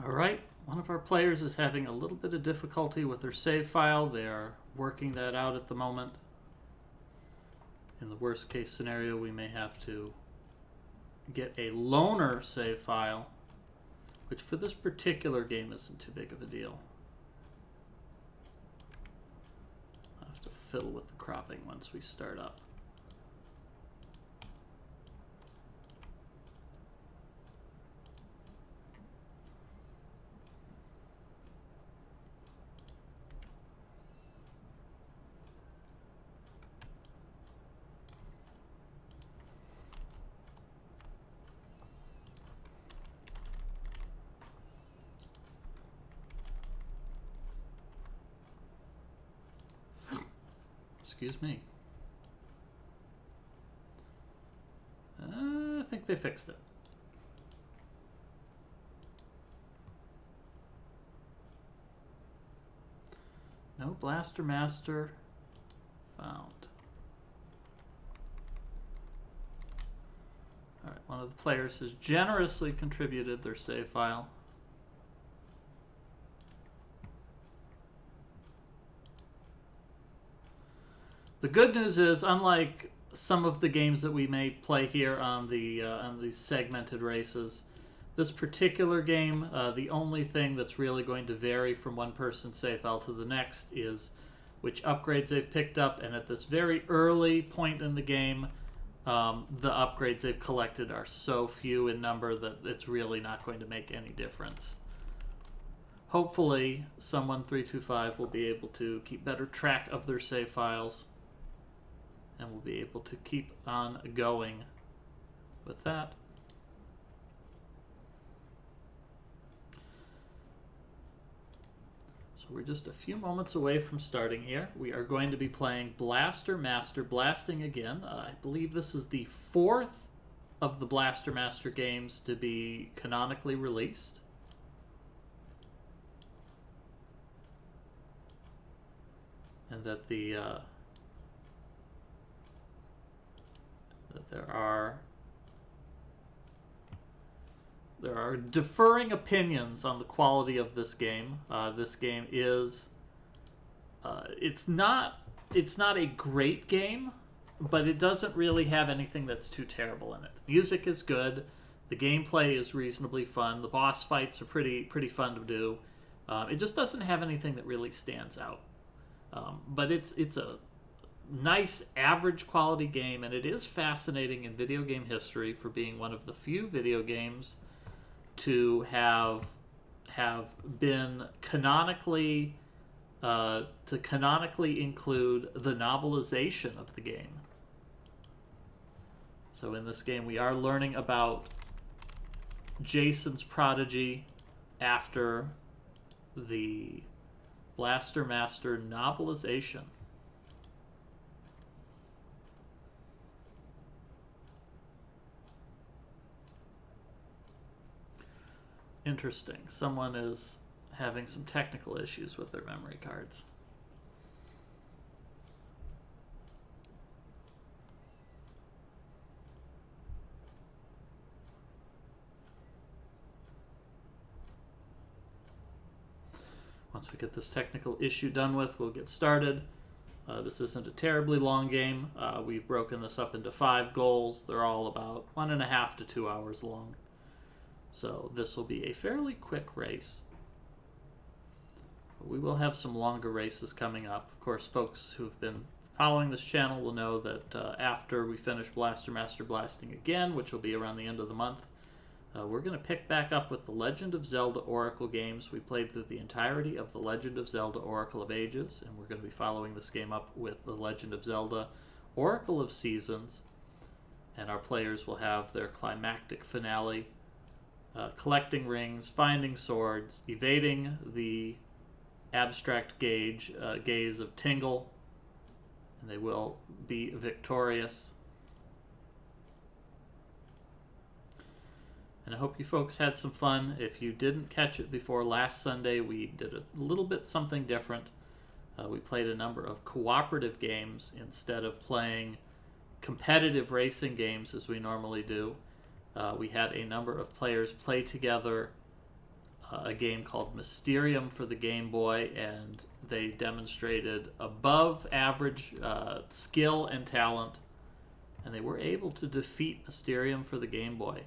Alright, one of our players is having a little bit of difficulty with their save file. They are working that out at the moment. In the worst case scenario, we may have to get a loaner save file, which for this particular game isn't too big of a deal. I'll have to fiddle with the cropping once we start up. Excuse me. I think they fixed it. No Blaster Master found. Alright, one of the players has generously contributed their save file. The good news is, unlike some of the games that we may play here on these segmented races, this particular game, the only thing that's really going to vary from one person's save file to the next is which upgrades they've picked up, and at this very early point in the game, the upgrades they've collected are so few in number that it's really not going to make any difference. Hopefully, someone 325 will be able to keep better track of their save files, and we'll be able to keep on going with that. So we're just a few moments away from starting here. We are going to be playing Blaster Master Blasting again. I believe this is the fourth of the Blaster Master games to be canonically released. And that there are differing opinions on the quality of this game. This game is it's not a great game, but it doesn't really have anything that's too terrible in it. The music is good, the gameplay is reasonably fun, the boss fights are pretty fun to do. It just doesn't have anything that really stands out. But it's a nice average quality game, and it is fascinating in video game history for being one of the few video games to have been canonically include the novelization of the game. So in this game we are learning about Jason's prodigy after the Blaster Master novelization. Interesting. Someone is having some technical issues with their memory cards. Once we get this technical issue done with, we'll get started. This isn't a terribly long game. We've broken this up into 5 goals. They're all about 1.5 to 2 hours long. So this will be a fairly quick race. But we will have some longer races coming up. Of course, folks who've been following this channel will know that after we finish Blaster Master Blasting again, which will be around the end of the month, we're going to pick back up with the Legend of Zelda Oracle games. We played through the entirety of the Legend of Zelda Oracle of Ages, and we're going to be following this game up with the Legend of Zelda Oracle of Seasons. And our players will have their climactic finale, collecting rings, finding swords, evading the abstract gaze of Tingle, and they will be victorious. And I hope you folks had some fun. If you didn't catch it before last Sunday, we did a little bit something different. We played a number of cooperative games instead of playing competitive racing games as we normally do. We had a number of players play together a game called Mysterium for the Game Boy, and they demonstrated above average skill and talent, and they were able to defeat Mysterium for the Game Boy.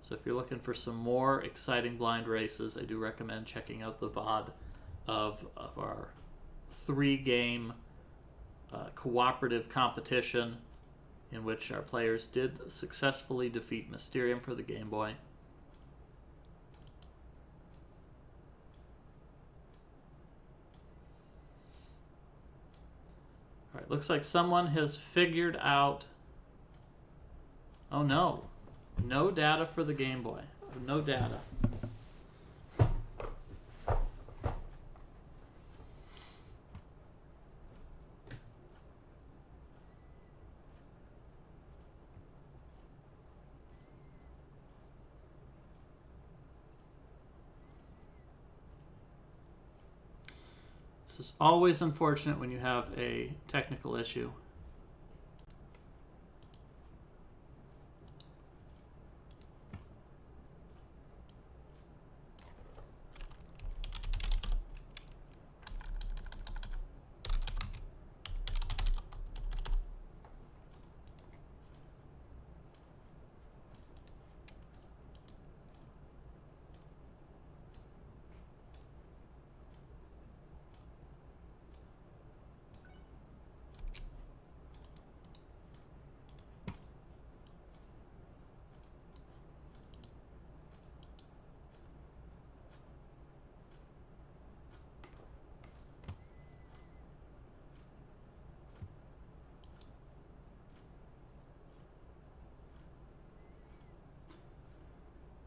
So if you're looking for some more exciting blind races, I do recommend checking out the VOD of our 3-game cooperative competition in which our players did successfully defeat Mysterium for the Game Boy. All right, looks like someone has figured out... Oh no, no data for the Game Boy. No data. This is always unfortunate when you have a technical issue.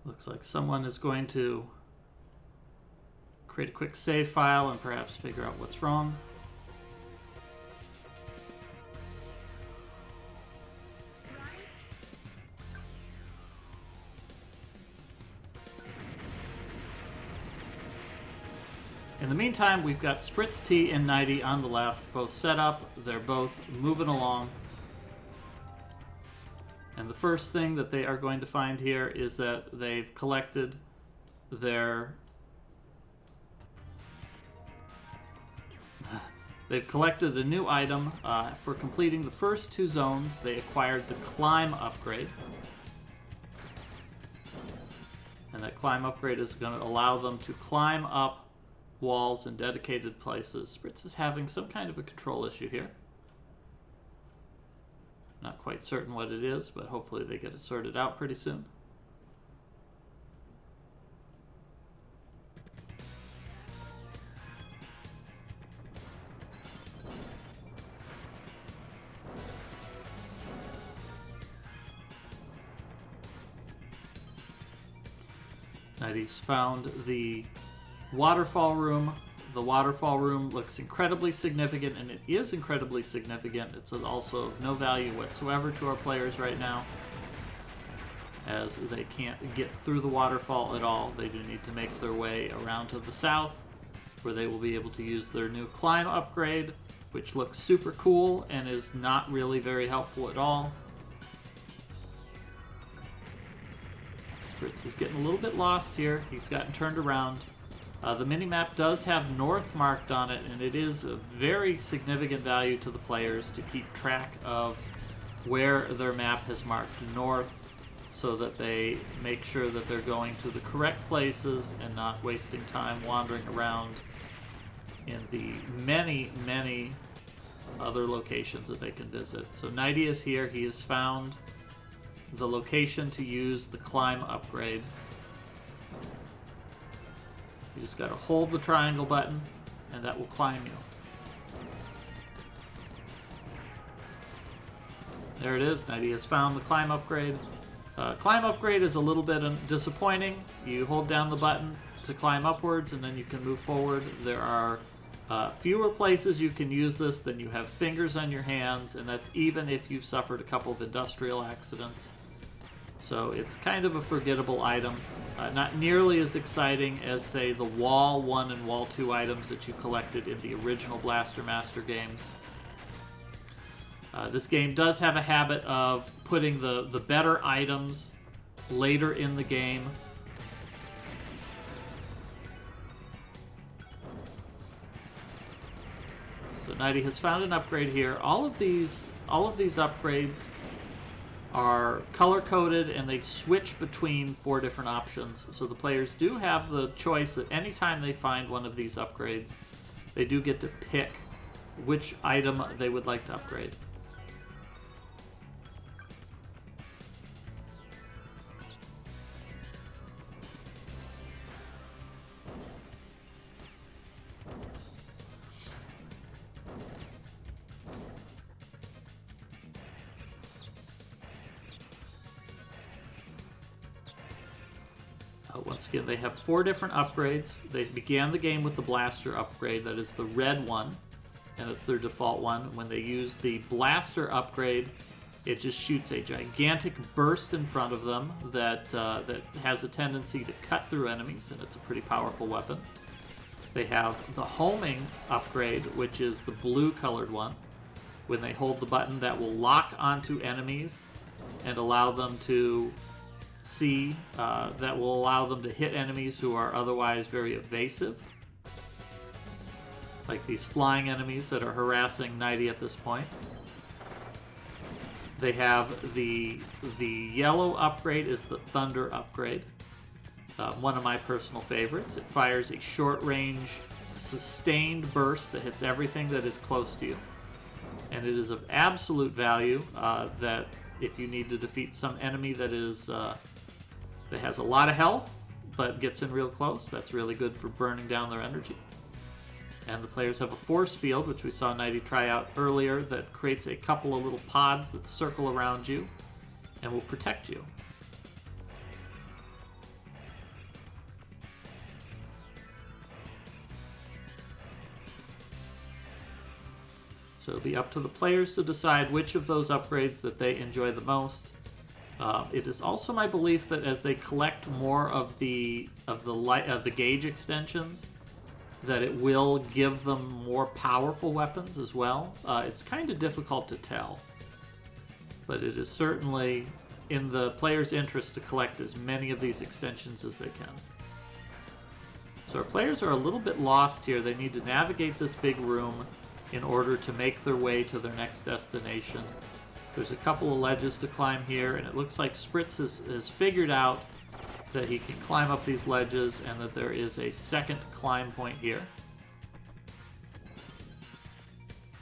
Looks like someone is going to create a quick save file and perhaps figure out what's wrong. In the meantime, we've got Spritz T and Nighty on the left, both set up. They're both moving along. And the first thing that they are going to find here is that they've collected their... They've collected a new item. For completing the first 2 zones, they acquired the Climb Upgrade. And that Climb Upgrade is going to allow them to climb up walls in dedicated places. Spritz is having some kind of a control issue here. Not quite certain what it is, but hopefully they get it sorted out pretty soon. Nighty's found the Waterfall Room. The Waterfall Room looks incredibly significant, and it is incredibly significant. It's also of no value whatsoever to our players right now, as they can't get through the waterfall at all. They do need to make their way around to the south, where they will be able to use their new Climb Upgrade, which looks super cool and is not really very helpful at all. Spritz is getting a little bit lost here. He's gotten turned around. The minimap does have north marked on it, and it is a very significant value to the players to keep track of where their map has marked north, so that they make sure that they're going to the correct places and not wasting time wandering around in the many, many other locations that they can visit. So Nighty is here. He has found the location to use the Climb Upgrade. You just got to hold the triangle button, and that will climb you. There it is. Nighty has found the Climb Upgrade. Climb Upgrade is a little bit disappointing. You hold down the button to climb upwards, and then you can move forward. There are fewer places you can use this than you have fingers on your hands, and that's even if you've suffered a couple of industrial accidents. So it's kind of a forgettable item. Not nearly as exciting as, say, the Wall 1 and Wall 2 items that you collected in the original Blaster Master games. This game does have a habit of putting the better items later in the game. So Knighty has found an upgrade here. All of these upgrades are color-coded, and they switch between 4 different options. So the players do have the choice that anytime they find one of these upgrades, they do get to pick which item they would like to upgrade. Once again, they have 4 different upgrades. They began the game with the blaster upgrade, that is the red one, and it's their default one. When they use the blaster upgrade, it just shoots a gigantic burst in front of them that has a tendency to cut through enemies, and it's a pretty powerful weapon. They have the homing upgrade, which is the blue colored one. When they hold the button, that will lock onto enemies and allow them to see, that will allow them to hit enemies who are otherwise very evasive, like these flying enemies that are harassing Knighty at this point. They have the yellow upgrade is the thunder upgrade, one of my personal favorites. It fires a short-range sustained burst that hits everything that is close to you, and it is of absolute value that if you need to defeat some enemy that has a lot of health but gets in real close, that's really good for burning down their energy. And the players have a force field, which we saw Knighty try out earlier, that creates a couple of little pods that circle around you and will protect you. So it'll be up to the players to decide which of those upgrades that they enjoy the most. It is also my belief that as they collect more of the gauge extensions, that it will give them more powerful weapons as well. It's kind of difficult to tell, but it is certainly in the player's interest to collect as many of these extensions as they can. So our players are a little bit lost here. They need to navigate this big room in order to make their way to their next destination. There's a couple of ledges to climb here, and it looks like Spritz has figured out that he can climb up these ledges and that there is a second climb point here.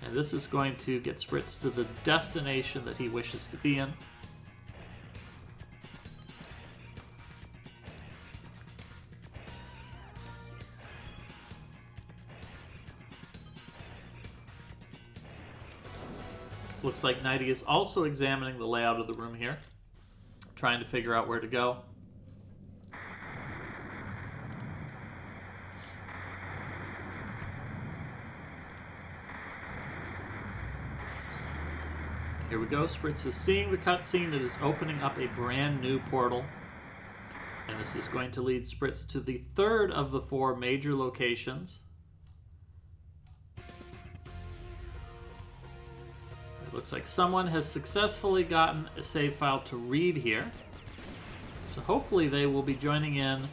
And this is going to get Spritz to the destination that he wishes to be in. Looks like Knighty is also examining the layout of the room here, trying to figure out where to go. Here we go. Spritz is seeing the cutscene. It is opening up a brand new portal. And this is going to lead Spritz to the 3rd of the 4 major locations. Looks like someone has successfully gotten a save file to read here. So hopefully they will be joining in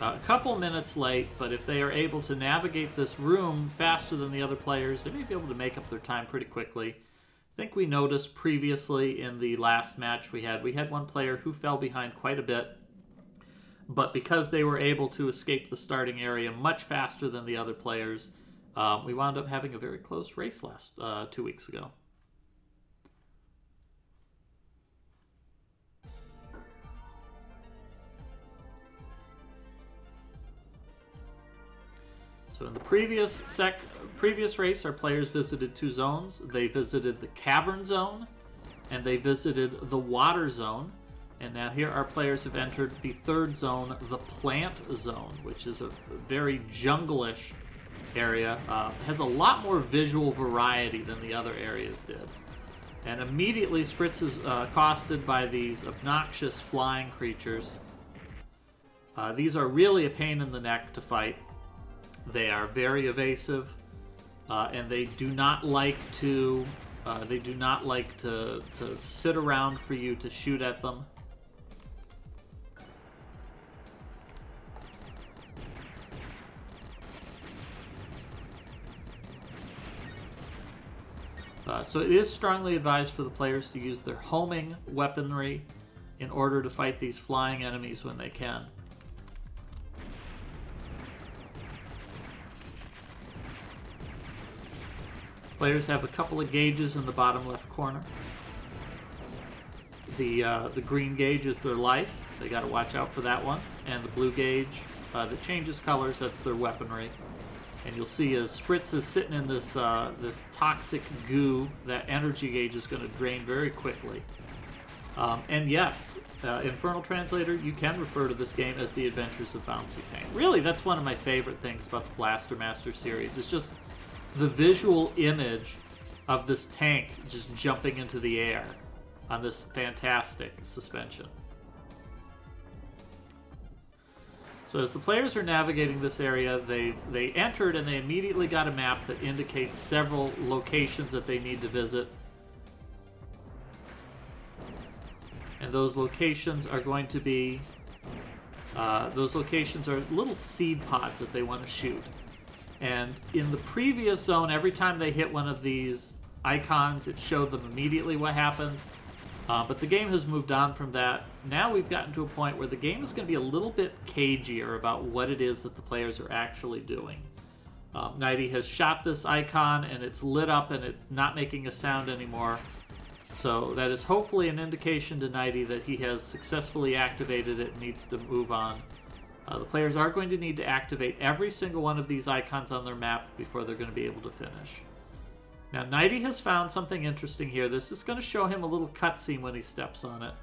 a couple minutes late, but if they are able to navigate this room faster than the other players, they may be able to make up their time pretty quickly. I think we noticed previously in the last match we had one player who fell behind quite a bit, but because they were able to escape the starting area much faster than the other players, we wound up having a very close race last 2 weeks ago. So in the previous race, our players visited 2 zones. They visited the cavern zone, and they visited the water zone. And now here our players have entered the 3rd zone, the plant zone, which is a very jungle-ish area. Has a lot more visual variety than the other areas did. And immediately Spritz is accosted by these obnoxious flying creatures. These are really a pain in the neck to fight. They are very evasive, and they do not like to sit around for you to shoot at them. So it is strongly advised for the players to use their homing weaponry in order to fight these flying enemies when they can. Players have a couple of gauges in the bottom left corner. The green gauge is their life. They got to watch out for that one. And the blue gauge that changes colors, that's their weaponry. And you'll see as Spritz is sitting in this this toxic goo, that energy gauge is going to drain very quickly. And yes, Infernal Translator, you can refer to this game as The Adventures of Bouncy Tank. Really, that's one of my favorite things about the Blaster Master series. It's just the visual image of this tank just jumping into the air on this fantastic suspension. So as the players are navigating this area, they entered and they immediately got a map that indicates several locations that they need to visit. And those locations are going to be, little seed pods that they want to shoot. And in the previous zone, every time they hit one of these icons, it showed them immediately what happens. But the game has moved on from that. Now we've gotten to a point where the game is going to be a little bit cagier about what it is that the players are actually doing. Nighty has shot this icon and it's lit up and it's not making a sound anymore. So that is hopefully an indication to Nighty that he has successfully activated it and needs to move on. The players are going to need to activate every single one of these icons on their map before they're going to be able to finish. Now, Nighty has found something interesting here. This is going to show him a little cutscene when he steps on it.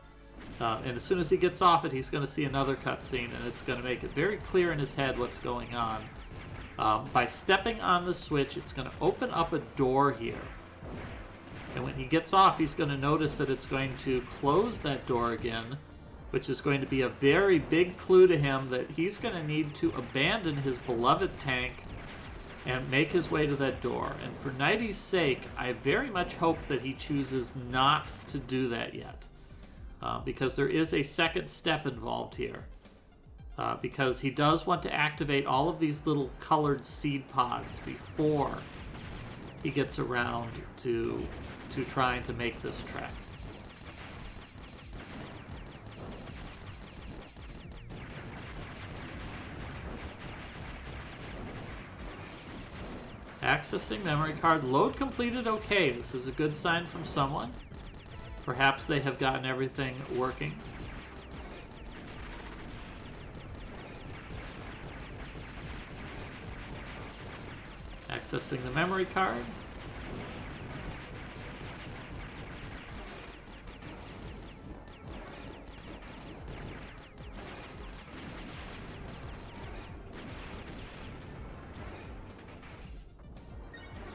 And as soon as he gets off it, he's going to see another cutscene, and it's going to make it very clear in his head what's going on. By stepping on the switch, it's going to open up a door here. And when he gets off, he's going to notice that it's going to close that door again, which is going to be a very big clue to him that he's going to need to abandon his beloved tank and make his way to that door. And for Nighty's sake, I very much hope that he chooses not to do that yet. Because there is a second step involved here. Because he does want to activate all of these little colored seed pods before he gets around to trying to make this trek. Accessing memory card. Load completed okay. This is a good sign from someone. Perhaps they have gotten everything working. Accessing the memory card.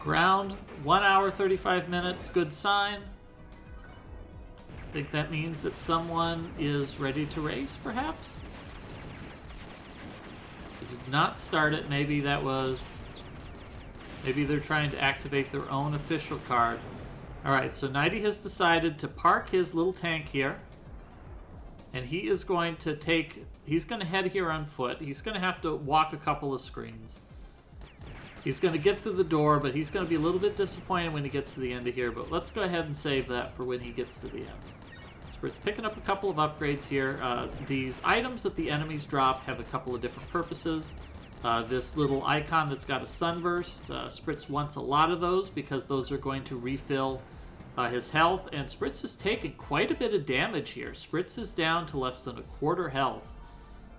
Ground, 1 hour, 35 minutes, good sign. I think that means that someone is ready to race, perhaps? They did not start it. Maybe they're trying to activate their own official card. Alright, so Nighty has decided to park his little tank here. And he is going to he's going to head here on foot. He's going to have to walk a couple of screens. He's going to get through the door, but he's going to be a little bit disappointed when he gets to the end of here. But let's go ahead and save that for when he gets to the end. Sprit's picking up a couple of upgrades here. These items that the enemies drop have a couple of different purposes. This little icon that's got a sunburst, Spritz wants a lot of those because those are going to refill his health. And Spritz has taken quite a bit of damage here. Spritz is down to less than a quarter health.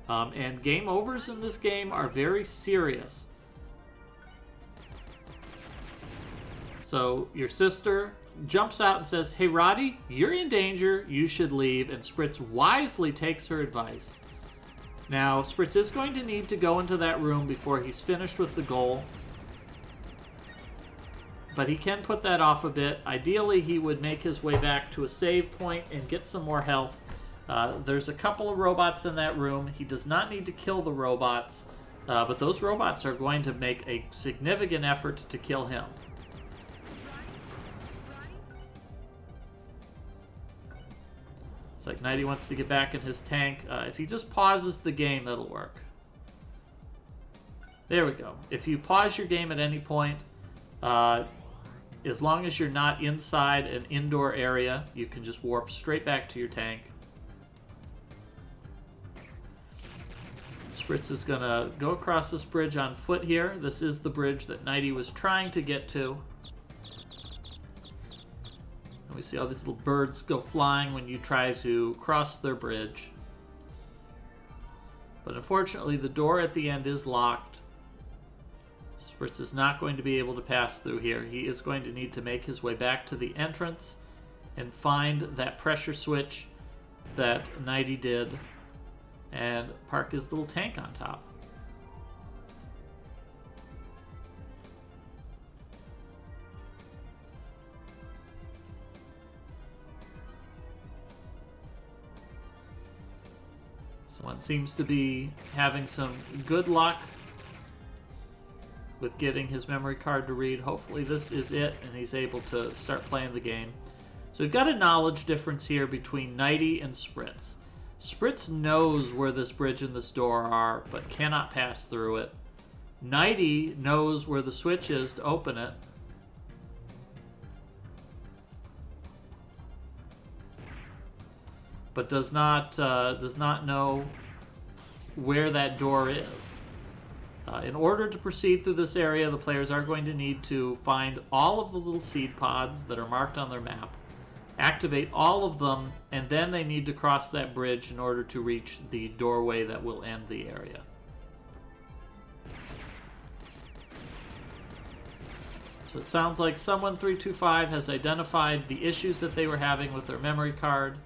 And game overs in this game are very serious. So your sister jumps out and says, "Hey, Roddy, you're in danger. You should leave." And Spritz wisely takes her advice. Now, Spritz is going to need to go into that room before he's finished with the goal. But he can put that off a bit. Ideally, he would make his way back to a save point and get some more health. There's a couple of robots in that room. He does not need to kill the robots. But those robots are going to make a significant effort to kill him. It's like Nighty wants to get back in his tank. If he just pauses the game, that'll work. There we go. If you pause your game at any point, as long as you're not inside an indoor area, you can just warp straight back to your tank. Spritz is going to go across this bridge on foot here. This is the bridge that Nighty was trying to get to. And we see all these little birds go flying when you try to cross their bridge. But unfortunately, the door at the end is locked. Spritz is not going to be able to pass through here. He is going to need to make his way back to the entrance and find that pressure switch that Nighty did and park his little tank on top. Someone seems to be having some good luck with getting his memory card to read. Hopefully this is it and he's able to start playing the game. So we've got a knowledge difference here between Nighty and Spritz. Spritz knows where this bridge and this door are, but cannot pass through it. Nighty knows where the switch is to open it. But does not know where that door is. In order to proceed through this area, the players are going to need to find all of the little seed pods that are marked on their map, activate all of them, and then they need to cross that bridge in order to reach the doorway that will end the area. So it sounds like someone 325 has identified the issues that they were having with their memory card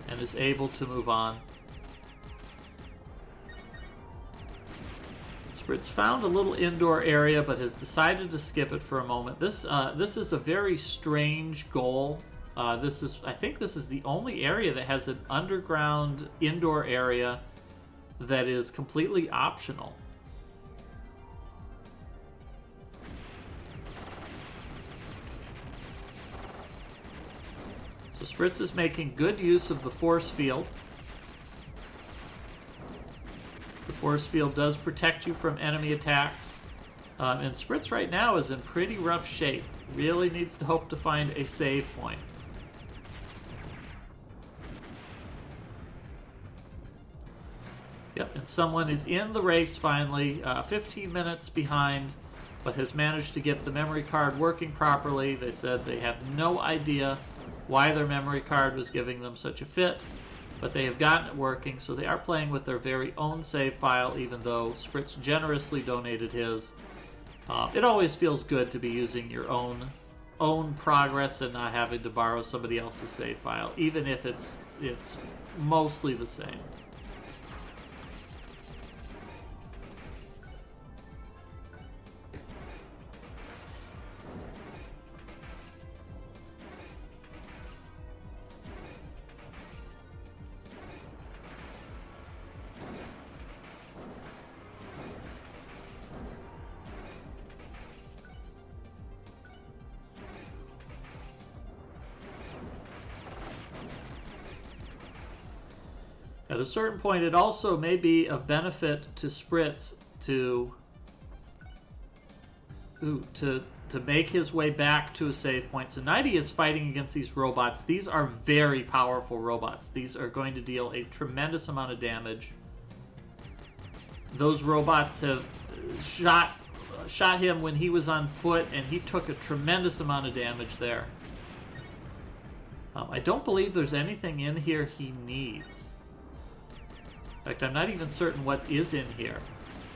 and is able to move on. Spritz found a little indoor area, but has decided to skip it for a moment. This is a very strange goal. I think this is the only area that has an underground indoor area that is completely optional. So Spritz is making good use of the force field. The force field does protect you from enemy attacks. And Spritz right now is in pretty rough shape. Really needs to hope to find a save point. Yep, and someone is in the race finally, 15 minutes behind, but has managed to get the memory card working properly. They said they have no idea why their memory card was giving them such a fit, but they have gotten it working, so they are playing with their very own save file, even though Spritz generously donated his. It always feels good to be using your own progress and not having to borrow somebody else's save file, even if it's mostly the same. At a certain point, it also may be of benefit to Spritz to make his way back to a save point. So Nighty is fighting against these robots. These are very powerful robots. These are going to deal a tremendous amount of damage. Those robots have shot him when he was on foot, and he took a tremendous amount of damage there. I don't believe there's anything in here he needs. In fact, I'm not even certain what is in here.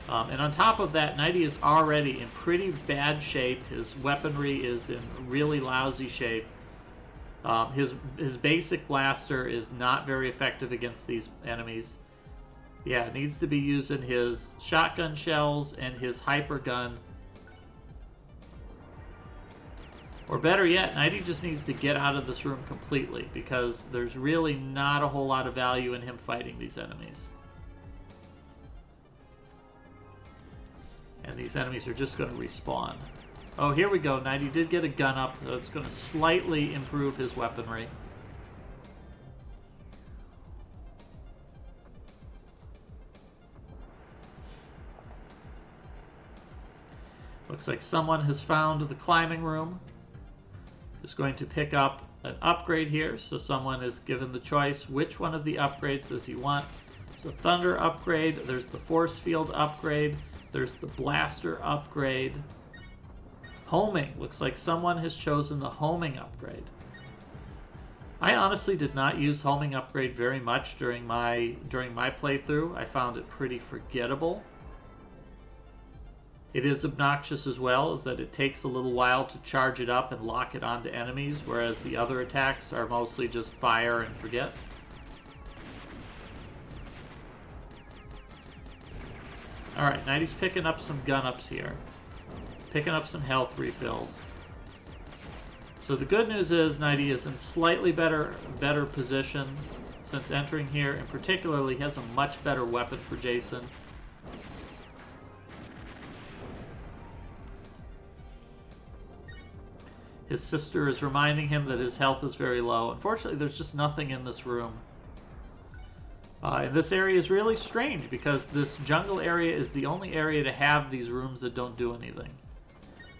And on top of that, Nighty is already in pretty bad shape. His weaponry is in really lousy shape. His basic blaster is not very effective against these enemies. Yeah, needs to be using his shotgun shells and his hyper gun. Or better yet, Nighty just needs to get out of this room completely, because there's really not a whole lot of value in him fighting these enemies. And these enemies are just going to respawn. Oh, here we go. Nighty did get a gun up, so it's going to slightly improve his weaponry. Looks like someone has found the climbing room. Is going to pick up an upgrade here. So someone is given the choice, which one of the upgrades does he want? There's a thunder upgrade. There's the force field upgrade. There's the blaster upgrade. Homing. Looks like someone has chosen the homing upgrade. I honestly did not use homing upgrade very much during my playthrough. I found it pretty forgettable. It is obnoxious as well, is that it takes a little while to charge it up and lock it onto enemies, whereas the other attacks are mostly just fire and forget. Alright, Nighty's picking up some gun-ups here. Picking up some health refills. So the good news is Nighty is in slightly better position since entering here, and particularly has a much better weapon for Jason. His sister is reminding him that his health is very low. Unfortunately, there's just nothing in this room. And this area is really strange because this jungle area is the only area to have these rooms that don't do anything.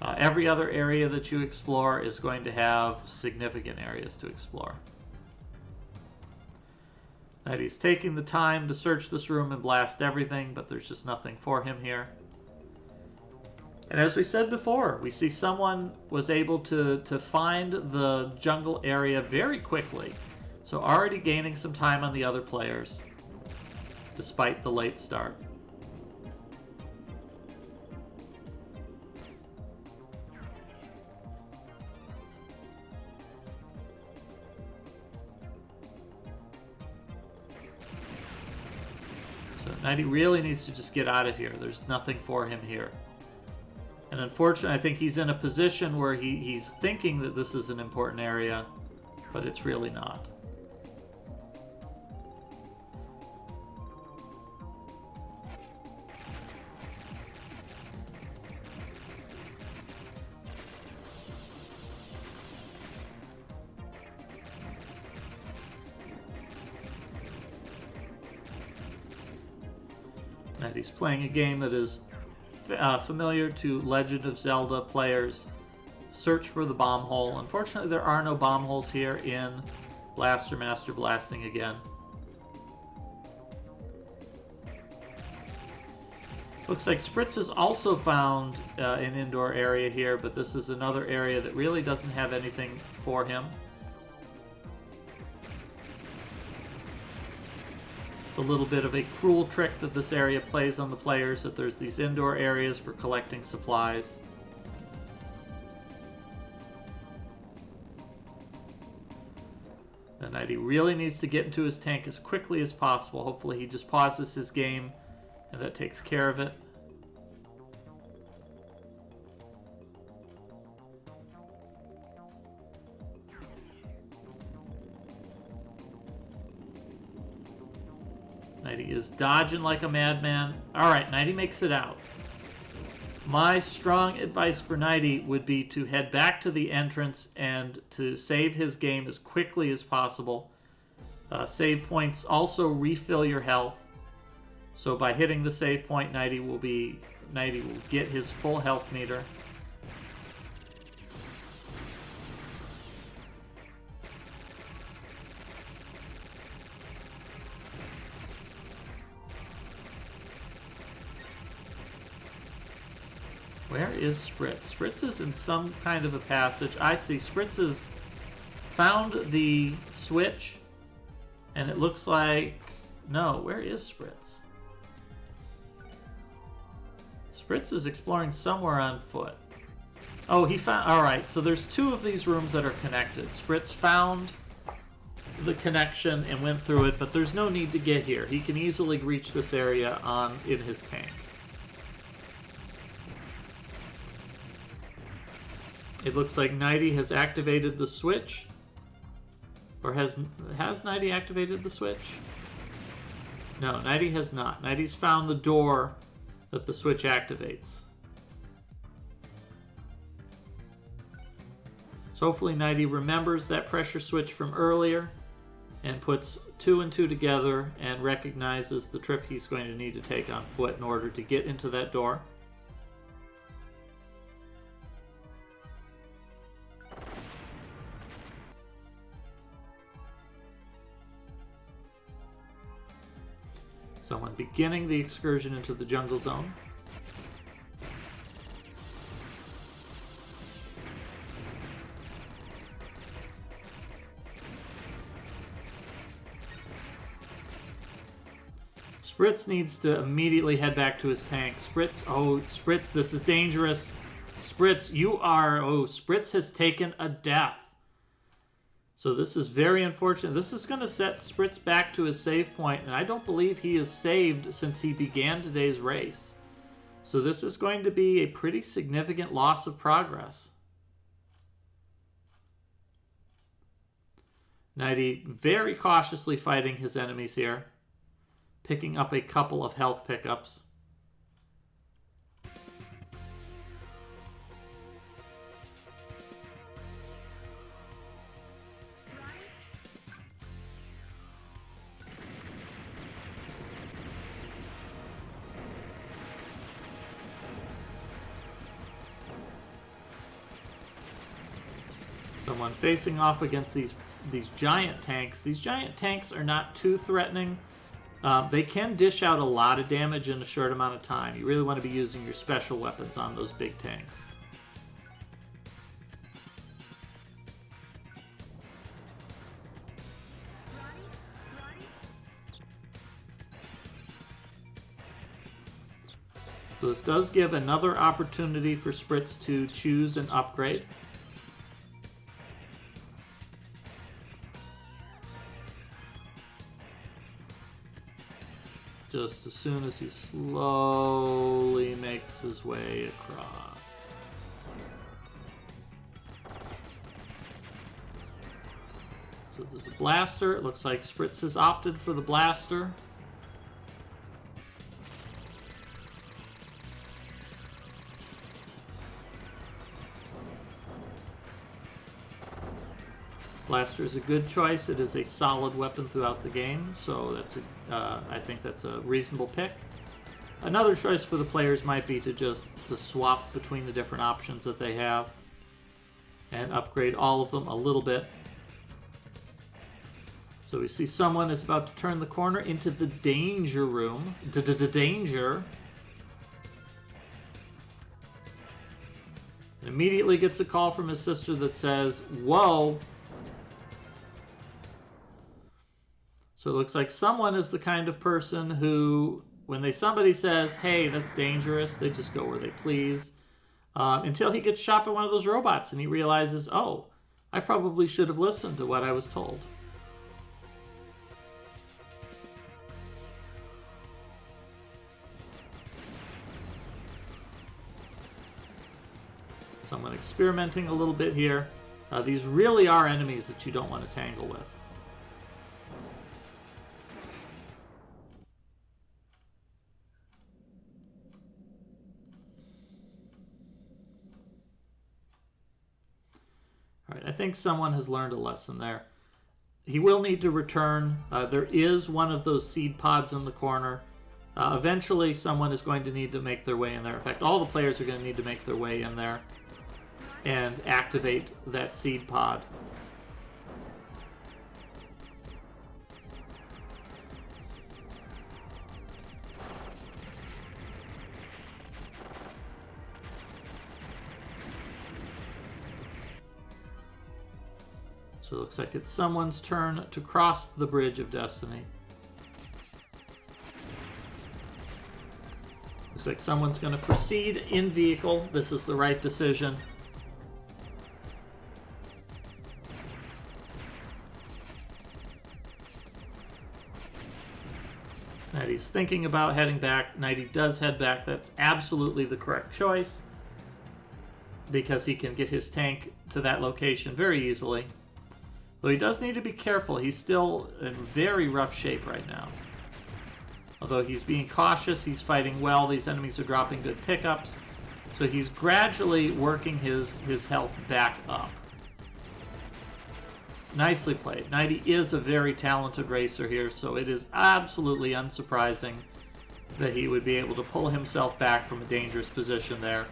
Every other area that you explore is going to have significant areas to explore. Nighty's taking the time to search this room and blast everything, but there's just nothing for him here. And as we said before, we see someone was able to find the jungle area very quickly. So already gaining some time on the other players, despite the late start. So Nighty really needs to just get out of here. There's nothing for him here. And unfortunately, I think he's in a position where he's thinking that this is an important area, but it's really not. And he's playing a game that is familiar to Legend of Zelda players. Search for the bomb hole. Unfortunately, there are no bomb holes here in Blaster Master Blasting again. Looks like Spritz has also found an indoor area here, but this is another area that really doesn't have anything for him. It's a little bit of a cruel trick that this area plays on the players, that there's these indoor areas for collecting supplies. The Nighty really needs to get into his tank as quickly as possible. Hopefully he just pauses his game and that takes care of it. Nighty is dodging like a madman. Alright, Nighty makes it out. My strong advice for Nighty would be to head back to the entrance and to save his game as quickly as possible. Save points also refill your health. So by hitting the save point, Nighty will get his full health meter. Where is Spritz? Spritz is in some kind of a passage. I see Spritz has found the switch, and it looks like... No, where is Spritz? Spritz is exploring somewhere on foot. Oh, he found... Alright, so there's two of these rooms that are connected. Spritz found the connection and went through it, but there's no need to get here. He can easily reach this area in his tank. It looks like Nighty has activated the switch. Or has Nighty activated the switch? No, Nighty has not. Nighty's found the door that the switch activates. So hopefully Nighty remembers that pressure switch from earlier and puts 2 and 2 together and recognizes the trip he's going to need to take on foot in order to get into that door. Someone beginning the excursion into the jungle zone. Spritz needs to immediately head back to his tank. Spritz, oh, Spritz, this is dangerous. Spritz, you are, oh, Spritz has taken a death. So this is very unfortunate. This is going to set Spritz back to his save point, and I don't believe he is saved since he began today's race. So this is going to be a pretty significant loss of progress. Nighty very cautiously fighting his enemies here, picking up a couple of health pickups. Someone facing off against these giant tanks. These giant tanks are not too threatening. They can dish out a lot of damage in a short amount of time. You really want to be using your special weapons on those big tanks. So this does give another opportunity for Spritz to choose an upgrade. Just as soon as he slowly makes his way across. So there's a blaster. It looks like Spritz has opted for the blaster. Blaster is a good choice. It is a solid weapon throughout the game, so that's I think that's a reasonable pick. Another choice for the players might be to swap between the different options that they have and upgrade all of them a little bit. So we see someone is about to turn the corner into the danger room. Danger. And immediately gets a call from his sister that says, "Whoa." So it looks like someone is the kind of person who, when somebody says, "Hey, that's dangerous," they just go where they please. Until he gets shot by one of those robots and he realizes, "Oh, I probably should have listened to what I was told." Someone experimenting a little bit here. These really are enemies that you don't want to tangle with. All right, I think someone has learned a lesson there. He will need to return. There is one of those seed pods in the corner. Eventually, someone is going to need to make their way in there. In fact, all the players are going to need to make their way in there and activate that seed pod. So it looks like it's someone's turn to cross the Bridge of Destiny. Looks like someone's going to proceed in vehicle. This is the right decision. Nighty's thinking about heading back. Nighty does head back. That's absolutely the correct choice, because he can get his tank to that location very easily. Though he does need to be careful. He's still in very rough shape right now. Although he's being cautious, he's fighting well. These enemies are dropping good pickups. So he's gradually working his health back up. Nicely played. Nighty is a very talented racer here, so it is absolutely unsurprising that he would be able to pull himself back from a dangerous position there.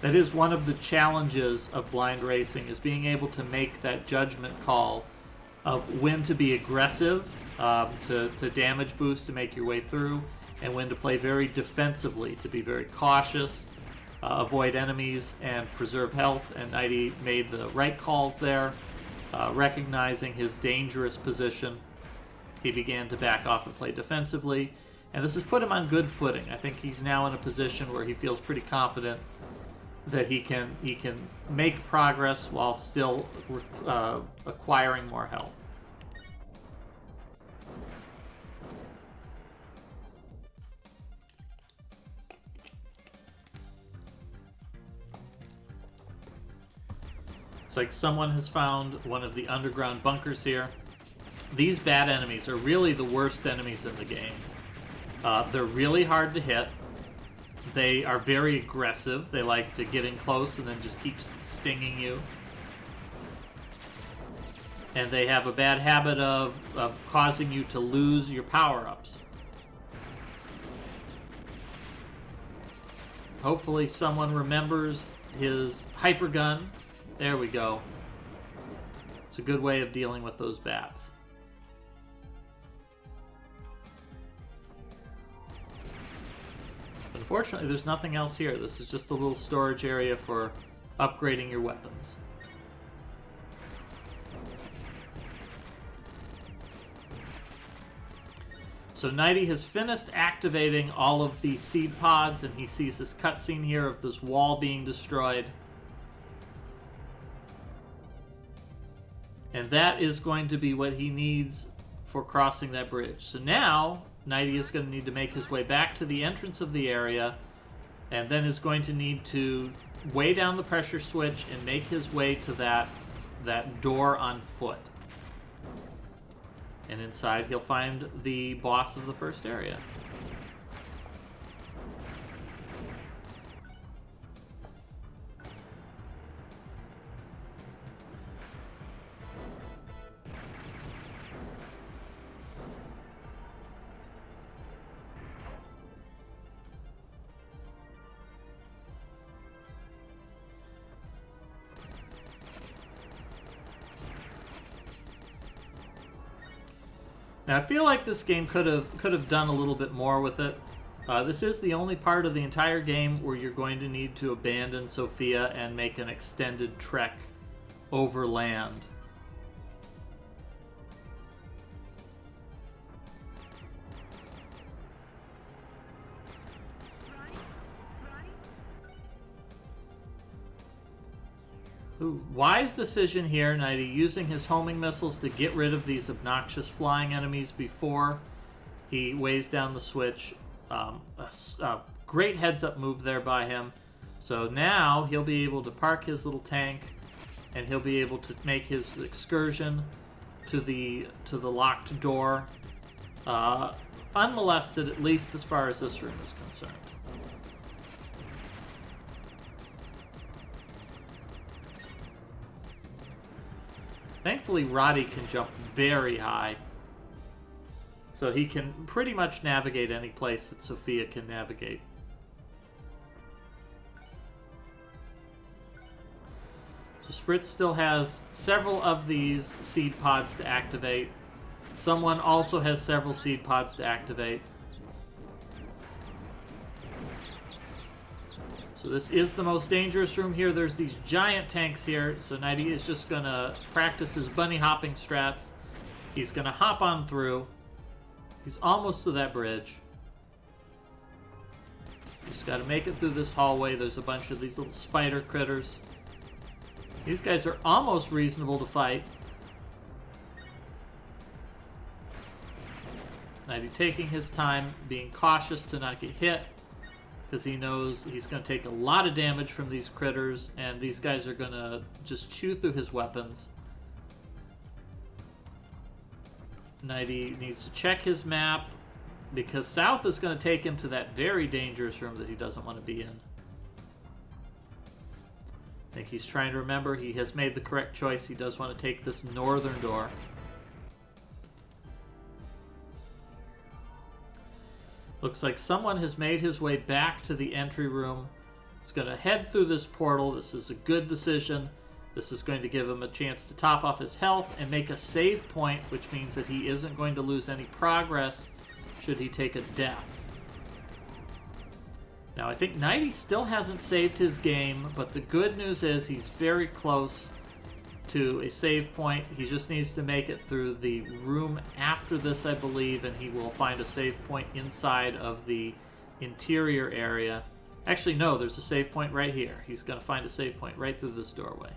That is one of the challenges of blind racing, is being able to make that judgment call of when to be aggressive, to damage boost to make your way through, and when to play very defensively, to be very cautious, avoid enemies, and preserve health. And Nighty made the right calls there, recognizing his dangerous position. He began to back off and play defensively, and this has put him on good footing. I think he's now in a position where he feels pretty confident that he can make progress while still acquiring more health. It's like someone has found one of the underground bunkers here. These bad enemies are really the worst enemies in the game. They're really hard to hit. They are very aggressive. They like to get in close and then just keep stinging you. And they have a bad habit of causing you to lose your power-ups. Hopefully someone remembers his hyper gun. There we go. It's a good way of dealing with those bats. Unfortunately, there's nothing else here. This is just a little storage area for upgrading your weapons. So Nighty has finished activating all of the seed pods, and he sees this cutscene here of this wall being destroyed. And that is going to be what he needs for crossing that bridge. So now, Nighty is going to need to make his way back to the entrance of the area, and then is going to need to weigh down the pressure switch and make his way to that door on foot. And inside he'll find the boss of the first area. Now, I feel like this game could have done a little bit more with it. This is the only part of the entire game where you're going to need to abandon Sophia and make an extended trek over land. Wise decision here, Nighty, using his homing missiles to get rid of these obnoxious flying enemies before he weighs down the switch. A great heads-up move there by him. So now he'll be able to park his little tank, and he'll be able to make his excursion to the locked door, unmolested, at least as far as this room is concerned. Thankfully, Roddy can jump very high, so he can pretty much navigate any place that Sophia can navigate. So Spritz still has several of these seed pods to activate. Someone also has several seed pods to activate. So this is the most dangerous room here. There's these giant tanks here. So Nighty is just going to practice his bunny hopping strats. He's going to hop on through. He's almost to that bridge. Just got to make it through this hallway. There's a bunch of these little spider critters. These guys are almost reasonable to fight. Nighty taking his time, being cautious to not get hit, because he knows he's going to take a lot of damage from these critters, and these guys are going to just chew through his weapons. Nighty needs to check his map, because south is going to take him to that very dangerous room that he doesn't want to be in. I think he's trying to remember. He has made the correct choice. He does want to take this northern door. Looks like someone has made his way back to the entry room. He's going to head through this portal. This is a good decision. This is going to give him a chance to top off his health and make a save point, which means that he isn't going to lose any progress should he take a death. Now, I think 90 still hasn't saved his game, but the good news is he's very close to a save point. He just needs to make it through the room after this, I believe, and he will find a save point inside of the interior area. Actually, no, there's a save point right here. He's going to find a save point right through this doorway.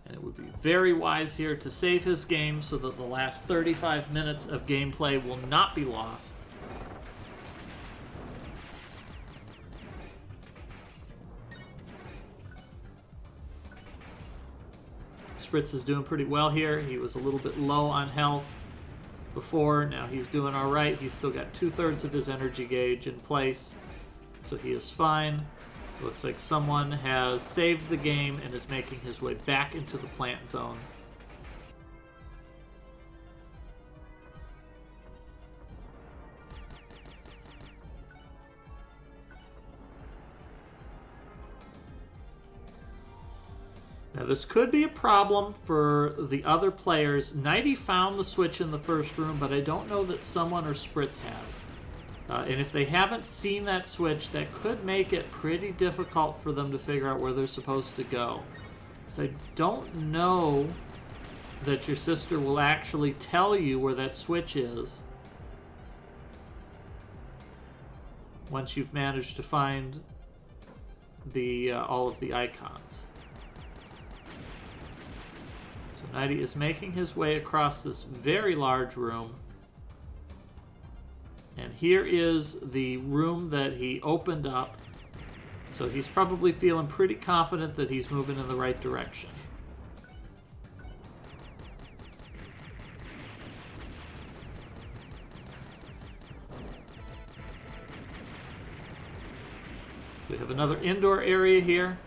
And it would be very wise here to save his game so that the last 35 minutes of gameplay will not be lost. Spritz is doing pretty well here. He was a little bit low on health before. Now he's doing all right. He's still got 2/3 of his energy gauge in place, so he is fine. Looks like someone has saved the game and is making his way back into the plant zone. Now this could be a problem for the other players. 90 found the switch in the first room, but I don't know that someone or Spritz has. And if they haven't seen that switch, that could make it pretty difficult for them to figure out where they're supposed to go. So I don't know that your sister will actually tell you where that switch is once you've managed to find the all of the icons. So 90 is making his way across this very large room. And here is the room that he opened up. So he's probably feeling pretty confident that he's moving in the right direction. So we have another indoor area here.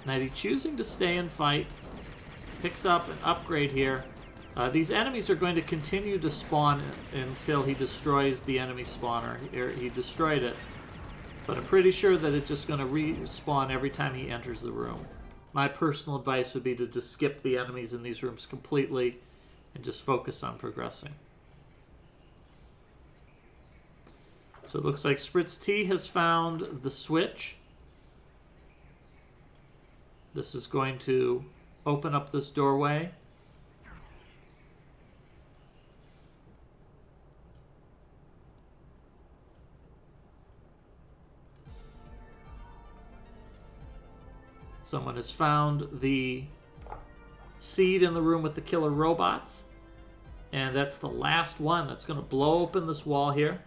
90 choosing to stay and fight. Picks up an upgrade here. These enemies are going to continue to spawn until he destroys the enemy spawner. He destroyed it, but I'm pretty sure that it's just going to respawn every time he enters the room. My personal advice would be to just skip the enemies in these rooms completely and just focus on progressing. So it looks like Spritz T has found the switch. This is going to open up this doorway. Someone has found the seed in the room with the killer robots. And that's the last one that's going to blow open this wall here.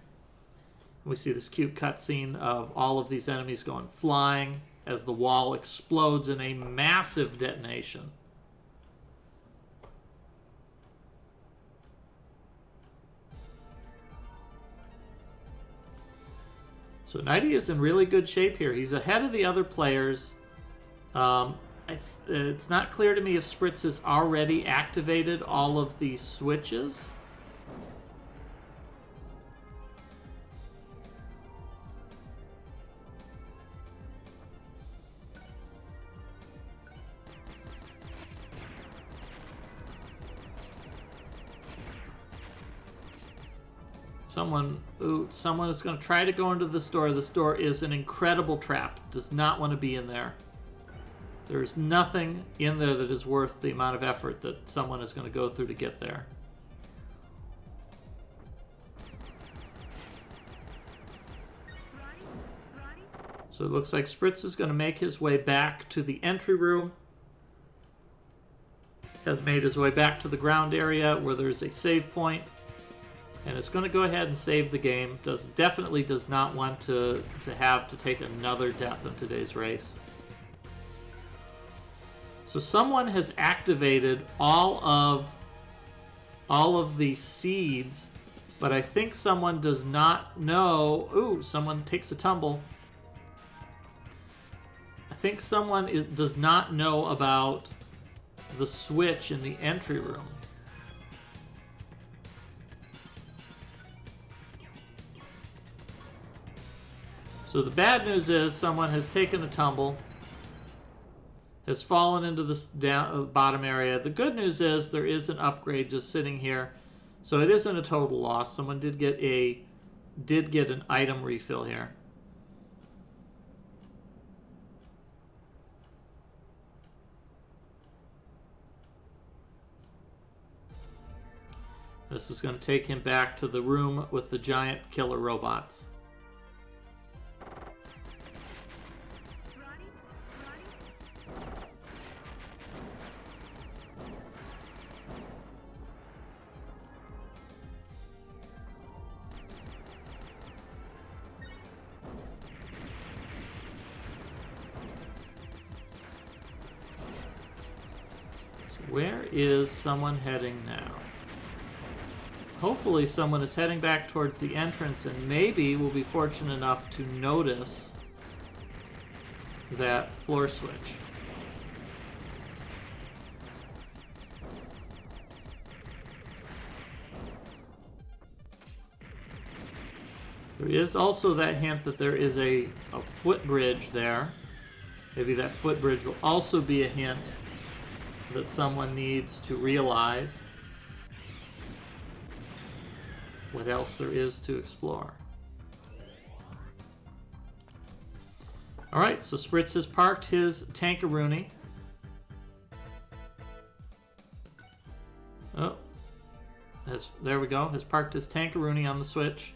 We see this cute cutscene of all of these enemies going flying as the wall explodes in a massive detonation. So 90 is in really good shape here. He's ahead of the other players. It's not clear to me if Spritz has already activated all of these switches. Someone is going to try to go into this door. This door is an incredible trap. Does not want to be in there. There's nothing in there that is worth the amount of effort that someone is going to go through to get there. So it looks like Spritz is going to make his way back to the entry room. Has made his way back to the ground area where there's a save point. And it's going to go ahead and save the game. Definitely does not want to have to take another death in today's race. So someone has activated all of the seeds, but I think someone does not know. Ooh, someone takes a tumble. I think someone does not know about the switch in the entry room. So the bad news is someone has taken a tumble. has fallen into this bottom area. The good news is there is an upgrade just sitting here, so it isn't a total loss. Someone did get an item refill here. This is going to take him back to the room with the giant killer robots. So where is someone heading now? Hopefully someone is heading back towards the entrance, and maybe we'll be fortunate enough to notice that floor switch. There is also that hint that there is a footbridge there. Maybe that footbridge will also be a hint that someone needs to realize what else there is to explore. Alright, so Spritz has parked his Tankaroonie. Oh, there we go. Has parked his Tankaroonie on the switch.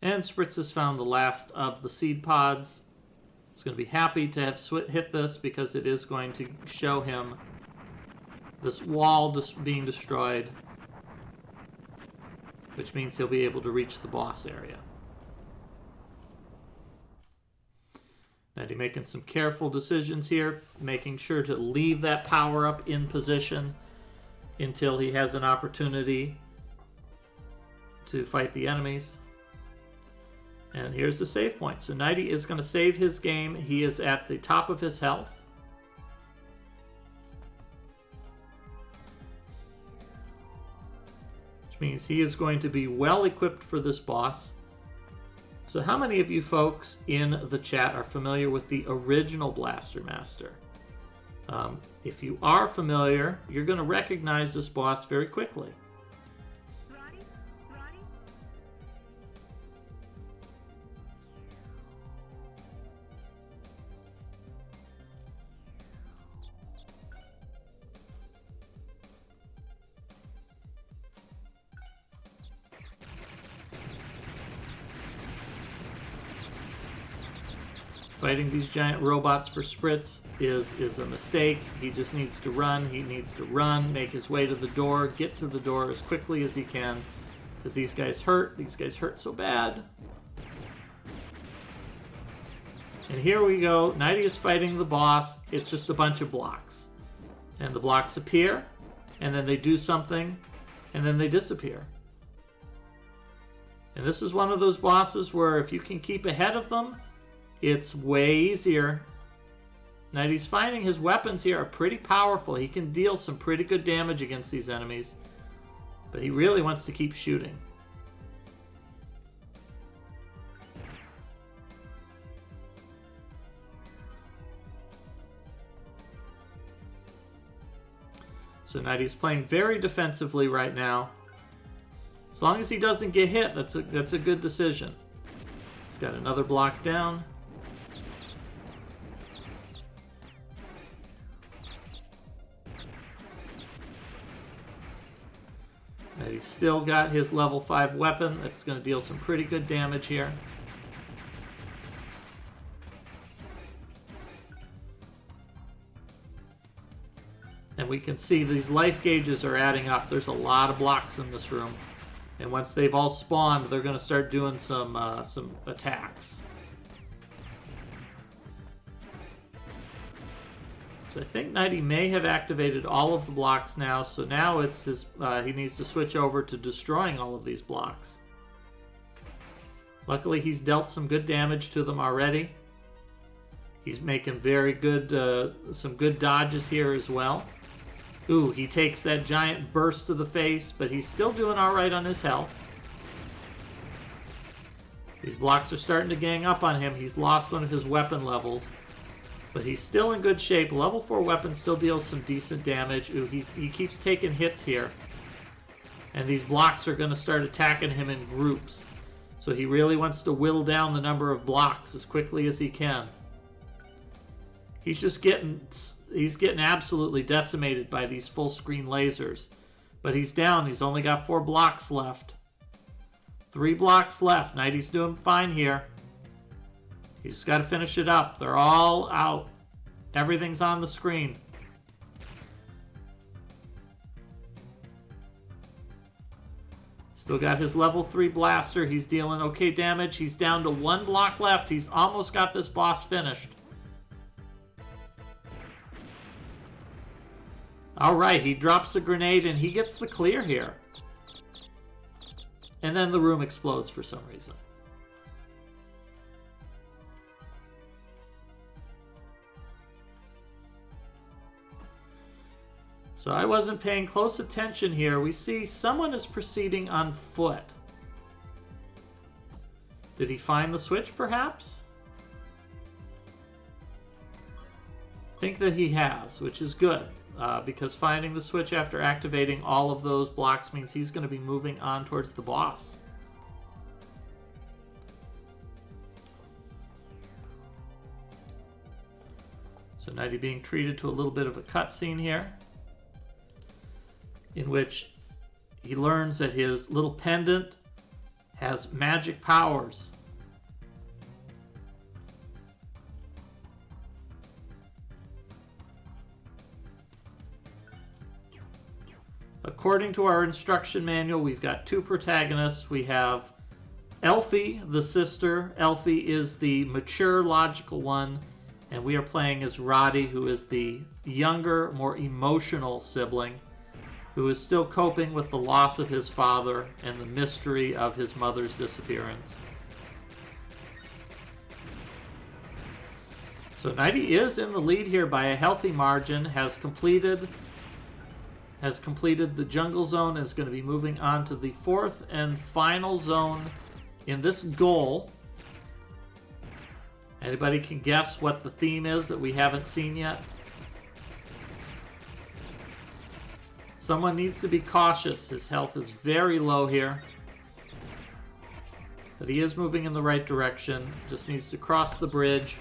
And Spritz has found the last of the seed pods. He's going to be happy to have hit this because it is going to show him this wall being destroyed, which means he'll be able to reach the boss area. Now he's making some careful decisions here, making sure to leave that power-up in position until he has an opportunity to fight the enemies. And here's the save point. So Nighty is going to save his game. He is at the top of his health. Which means he is going to be well equipped for this boss. So how many of you folks in the chat are familiar with the original Blaster Master? If you are familiar, you're going to recognize this boss very quickly. Fighting these giant robots for Spritz is a mistake. He just needs to run. He needs to run, make his way to the door, get to the door as quickly as he can, because these guys hurt. These guys hurt so bad. And here we go. Nighty is fighting the boss. It's just a bunch of blocks. And the blocks appear, and then they do something, and then they disappear. And this is one of those bosses where if you can keep ahead of them, it's way easier. Nighty's finding his weapons here are pretty powerful. He can deal some pretty good damage against these enemies. But he really wants to keep shooting. So Nighty's playing very defensively right now. As long as he doesn't get hit, that's a good decision. He's got another block down. And he's still got his level 5 weapon that's going to deal some pretty good damage here. And we can see these life gauges are adding up. There's a lot of blocks in this room. And once they've all spawned, they're going to start doing some attacks. So I think Nighty may have activated all of the blocks now. So now it's his. He needs to switch over to destroying all of these blocks. Luckily, he's dealt some good damage to them already. He's making very good, some good dodges here as well. Ooh, he takes that giant burst to the face, but he's still doing all right on his health. These blocks are starting to gang up on him. He's lost one of his weapon levels, but he's still in good shape. Level 4 weapon still deals some decent damage. Ooh, he keeps taking hits here. And these blocks are going to start attacking him in groups. So he really wants to whittle down the number of blocks as quickly as he can. He's getting absolutely decimated by these full screen lasers. But he's down. He's only got 4 blocks left. 3 blocks left. Nighty's doing fine here. He's just got to finish it up. They're all out. Everything's on the screen. Still got his level 3 blaster. He's dealing okay damage. He's down to 1 block left. He's almost got this boss finished. Alright, he drops a grenade and he gets the clear here. And then the room explodes for some reason. So I wasn't paying close attention here. We see someone is proceeding on foot. Did he find the switch, perhaps? I think that he has, which is good. Because finding the switch after activating all of those blocks means he's going to be moving on towards the boss. So Nighty being treated to a little bit of a cutscene here, in which he learns that his little pendant has magic powers. According to our instruction manual, we've got 2 protagonists. We have Elfie, the sister. Elfie is the mature, logical one, and we are playing as Roddy, who is the younger, more emotional sibling, who is still coping with the loss of his father and the mystery of his mother's disappearance. So Nighty is in the lead here by a healthy margin, has completed the jungle zone, is going to be moving on to the 4th and final zone in this goal. Anybody can guess what the theme is that we haven't seen yet? Someone needs to be cautious. His health is very low here. But he is moving in the right direction. Just needs to cross the bridge.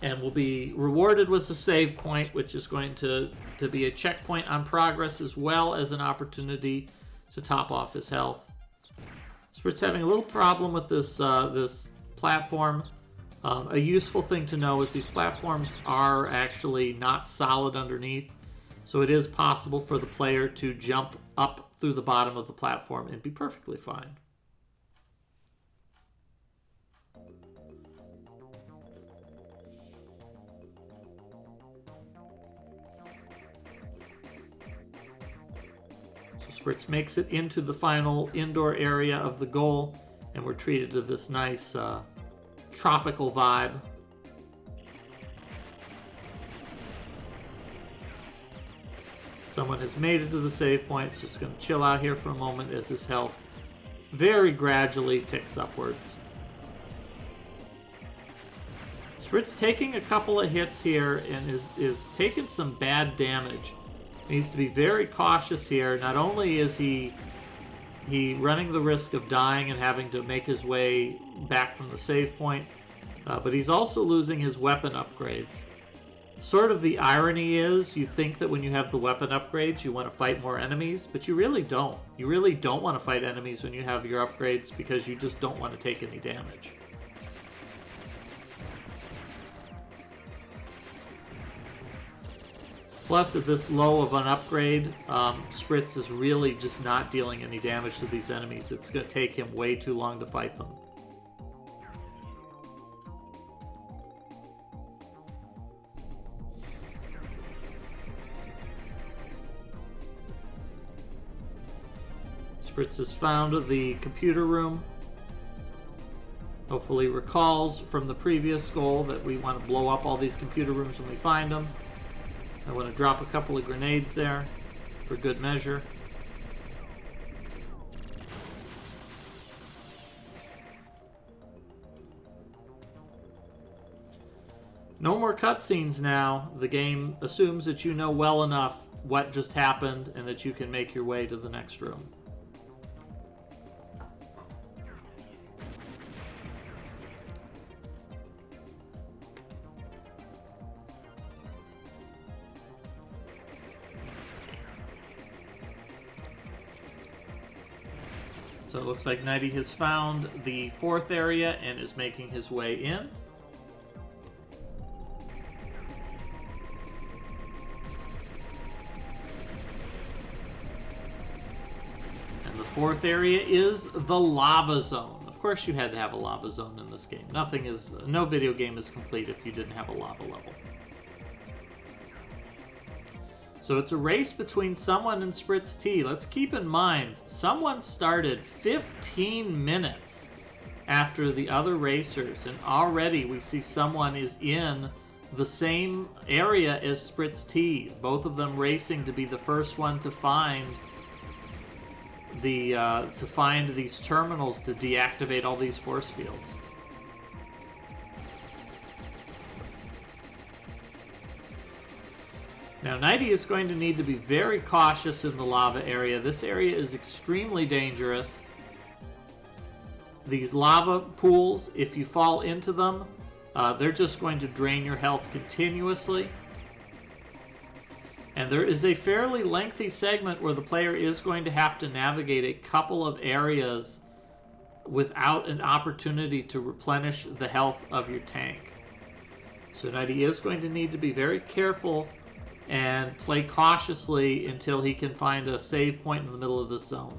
And will be rewarded with a save point, which is going to be a checkpoint on progress as well as an opportunity to top off his health. Sprit's having a little problem with this platform. A useful thing to know is these platforms are actually not solid underneath, so it is possible for the player to jump up through the bottom of the platform and be perfectly fine. Spritz makes it into the final indoor area of the goal, and we're treated to this nice tropical vibe. Someone has made it to the save point. It's just going to chill out here for a moment as his health very gradually ticks upwards. Spritz taking a couple of hits here and is taking some bad damage. Needs to be very cautious here. Not only is he running the risk of dying and having to make his way back from the save point, but he's also losing his weapon upgrades. Sort of the irony is, you think that when you have the weapon upgrades, you want to fight more enemies, but you really don't. You really don't want to fight enemies when you have your upgrades because you just don't want to take any damage. Plus, at this low of an upgrade, Spritz is really just not dealing any damage to these enemies. It's going to take him way too long to fight them. Spritz has found the computer room. Hopefully recalls from the previous goal that we want to blow up all these computer rooms when we find them. I want to drop a couple of grenades there for good measure. No more cutscenes now. The game assumes that you know well enough what just happened and that you can make your way to the next room. So it looks like Nighty has found the fourth area and is making his way in. And the fourth area is the lava zone. Of course you had to have a lava zone in this game. No video game is complete if you didn't have a lava level. So it's a race between someone and Spritz T. Let's keep in mind, someone started 15 minutes after the other racers, and already we see someone is in the same area as Spritz T. Both of them racing to be the first one to find these terminals to deactivate all these force fields. Now, Nighty is going to need to be very cautious in the lava area. This area is extremely dangerous. These lava pools, if you fall into them, they're just going to drain your health continuously. And there is a fairly lengthy segment where the player is going to have to navigate a couple of areas without an opportunity to replenish the health of your tank. So Nighty is going to need to be very careful and play cautiously until he can find a save point in the middle of the zone.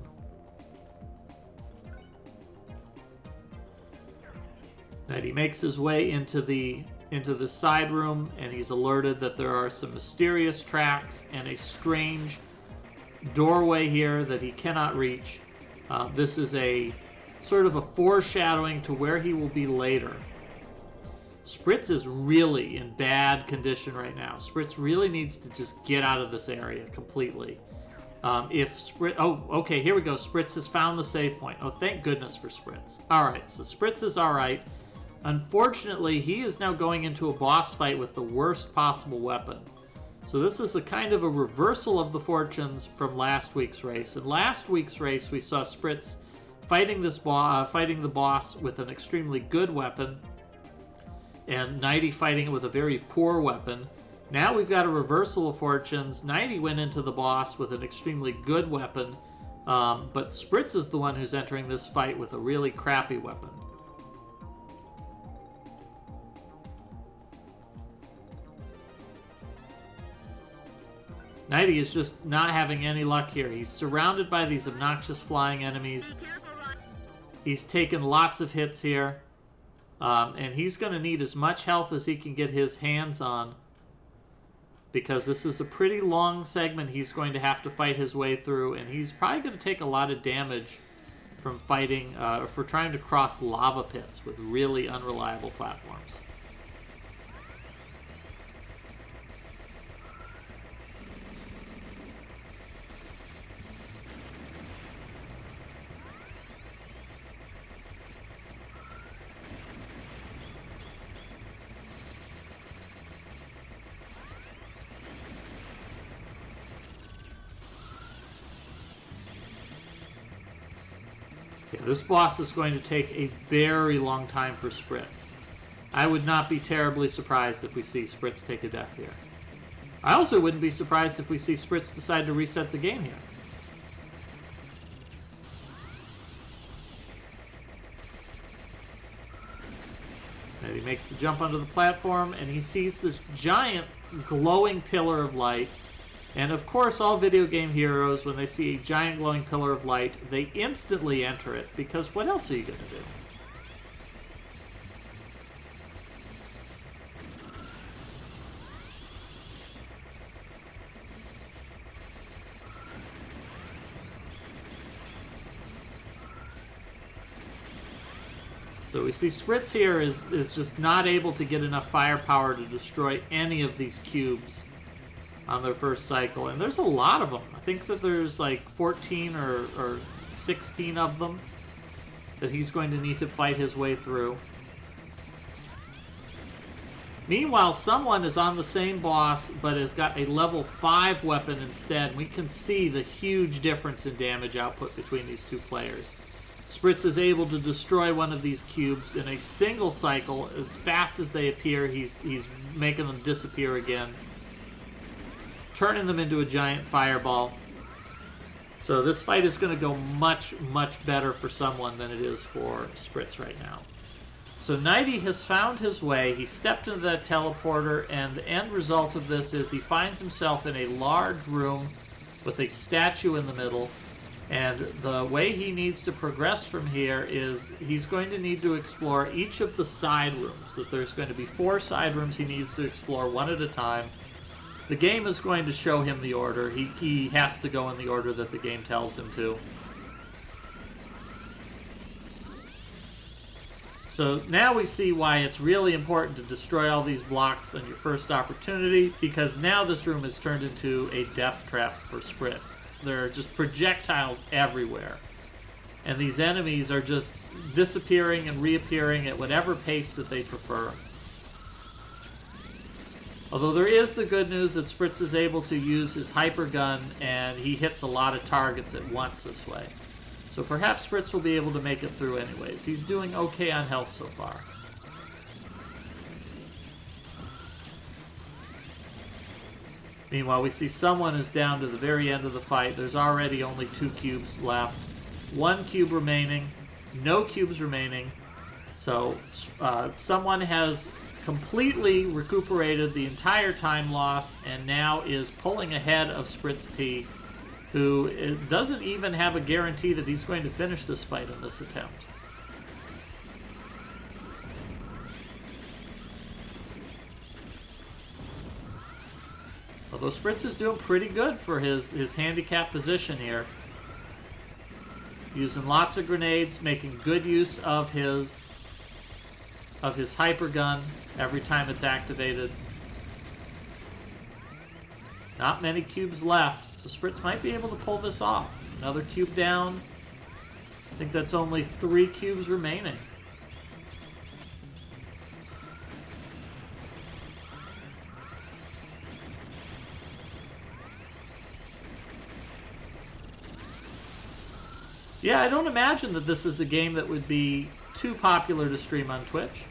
Nighty makes his way into the side room, and he's alerted that there are some mysterious tracks and a strange doorway here that he cannot reach. This is a sort of a foreshadowing to where he will be later. Spritz is really in bad condition right now. Spritz really needs to just get out of this area completely. Okay, here we go. Spritz has found the save point. Oh, thank goodness for Spritz. Alright, so Spritz is alright. Unfortunately, he is now going into a boss fight with the worst possible weapon. So this is a kind of a reversal of the fortunes from last week's race. In last week's race, we saw Spritz fighting the boss with an extremely good weapon, and Nighty fighting it with a very poor weapon. Now we've got a reversal of fortunes. Nighty went into the boss with an extremely good weapon, but Spritz is the one who's entering this fight with a really crappy weapon. Nighty is just not having any luck here. He's surrounded by these obnoxious flying enemies. He's taken lots of hits here. And he's going to need as much health as he can get his hands on, because this is a pretty long segment he's going to have to fight his way through, and he's probably going to take a lot of damage from fighting, for trying to cross lava pits with really unreliable platforms. Yeah, this boss is going to take a very long time for Spritz. I would not be terribly surprised if we see Spritz take a death here. I also wouldn't be surprised if we see Spritz decide to reset the game here. And he makes the jump onto the platform, and he sees this giant glowing pillar of light. And of course, all video game heroes, when they see a giant glowing pillar of light, they instantly enter it, because what else are you going to do? So So we see Spritz here is just not able to get enough firepower to destroy any of these cubes on their first cycle. And there's a lot of them. I think that there's like 14 or 16 of them that he's going to need to fight his way through. Meanwhile, someone is on the same boss, but has got a level 5 weapon instead. We can see the huge difference in damage output between these two players. Spritz is able to destroy one of these cubes in a single cycle. As fast as they appear, he's making them disappear again, turning them into a giant fireball. So this fight is going to go much, much better for someone than it is for Spritz right now. So Nighty has found his way. He stepped into that teleporter, and the end result of this is he finds himself in a large room with a statue in the middle. And the way he needs to progress from here is he's going to need to explore each of the side rooms. That there's going to be 4 side rooms he needs to explore one at a time. The game is going to show him the order. He has to go in the order that the game tells him to. So now we see why it's really important to destroy all these blocks on your first opportunity, because now this room is turned into a death trap for Spritz. There are just projectiles everywhere. And these enemies are just disappearing and reappearing at whatever pace that they prefer. Although there is the good news that Spritz is able to use his hyper gun, and he hits a lot of targets at once this way. So perhaps Spritz will be able to make it through anyways. He's doing okay on health so far. Meanwhile, we see someone is down to the very end of the fight. There's already only 2 cubes left. 1 cube remaining. No cubes remaining. So someone has completely recuperated the entire time loss and now is pulling ahead of Spritz T, who doesn't even have a guarantee that he's going to finish this fight in this attempt. Although Spritz is doing pretty good for his handicap position here. Using lots of grenades, making good use of his hyper gun every time it's activated. Not many cubes left, so Spritz might be able to pull this off. Another cube down. I think that's only 3 cubes remaining. Yeah, I don't imagine that this is a game that would be too popular to stream on Twitch.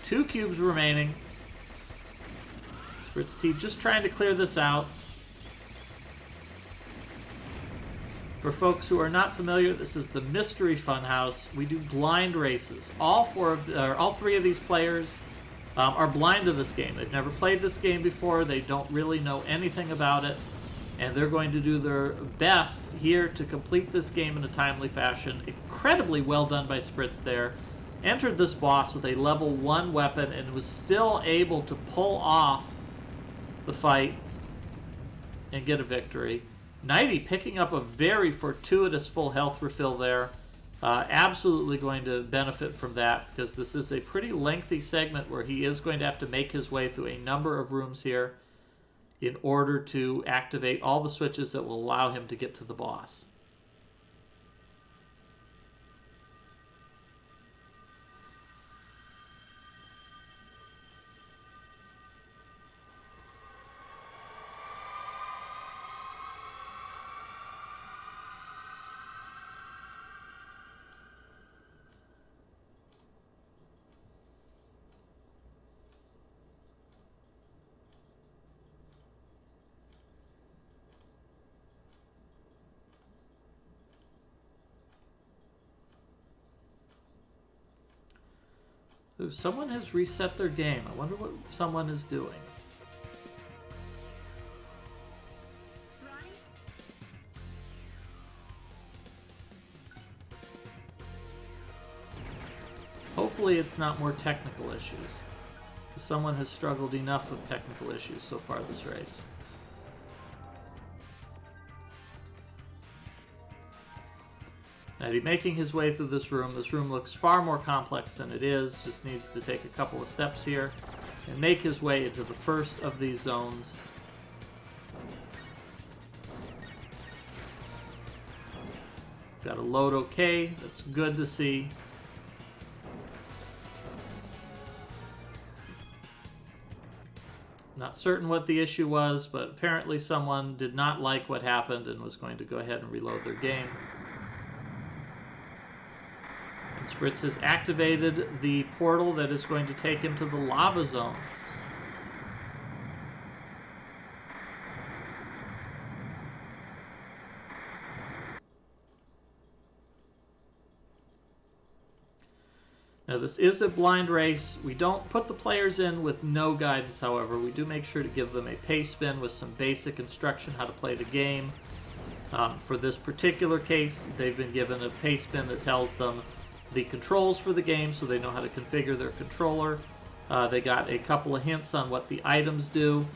Two cubes remaining. Spritz T just trying to clear this out. For folks who are not familiar, this is the Mystery Funhouse. We do blind races. All 3 of these players are blind to this game. They've never played this game before. They don't really know anything about it. And they're going to do their best here to complete this game in a timely fashion. Incredibly well done by Spritz there. Entered this boss with a level 1 weapon and was still able to pull off the fight and get a victory. Nighty picking up a very fortuitous full health refill there. Absolutely going to benefit from that, because this is a pretty lengthy segment where he is going to have to make his way through a number of rooms here in order to activate all the switches that will allow him to get to the boss. Ooh, someone has reset their game. I wonder what someone is doing. Hopefully it's not more technical issues, because someone has struggled enough with technical issues so far this race. Now, he's making his way through this room. This room looks far more complex than it is. Just needs to take a couple of steps here and make his way into the first of these zones. Got a load okay. That's good to see. Not certain what the issue was, but apparently someone did not like what happened and was going to go ahead and reload their game. And Spritz has activated the portal that is going to take him to the lava zone. Now, this is a blind race. We don't put the players in with no guidance, however. We do make sure to give them a pay spin with some basic instruction how to play the game. For this particular case, they've been given a pay spin that tells them the controls for the game so they know how to configure their controller. They got a couple of hints on what the items do.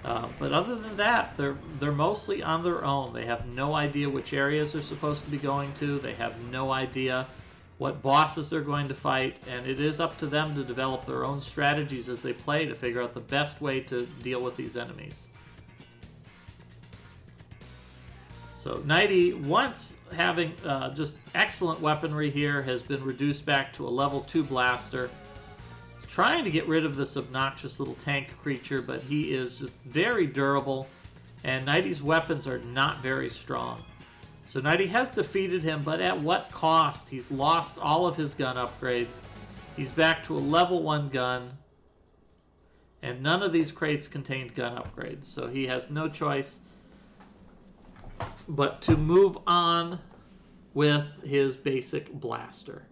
But other than that, they're mostly on their own. They have no idea which areas they're supposed to be going to. They have no idea what bosses they're going to fight, and it is up to them to develop their own strategies as they play to figure out the best way to deal with these enemies. So Nighty, once having just excellent weaponry here, has been reduced back to a level 2 blaster. He's trying to get rid of this obnoxious little tank creature, but he is just very durable, and Nighty's weapons are not very strong. So Nighty has defeated him, but at what cost? He's lost all of his gun upgrades. He's back to a level 1 gun. And none of these crates contained gun upgrades. So he has no choice but to move on with his basic blaster.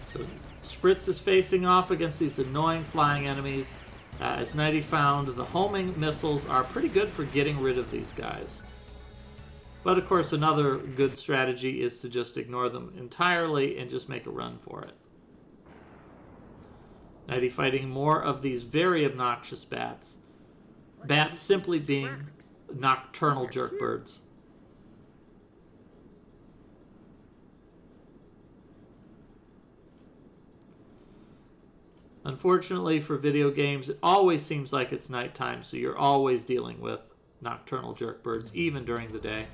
So Spritz is facing off against these annoying flying enemies. As Nighty found, the homing missiles are pretty good for getting rid of these guys. But of course, another good strategy is to just ignore them entirely and just make a run for it. Nighty fighting more of these very obnoxious bats. Bats simply being nocturnal jerkbirds. Unfortunately for video games, it always seems like it's nighttime, so you're always dealing with nocturnal jerkbirds, even during the day.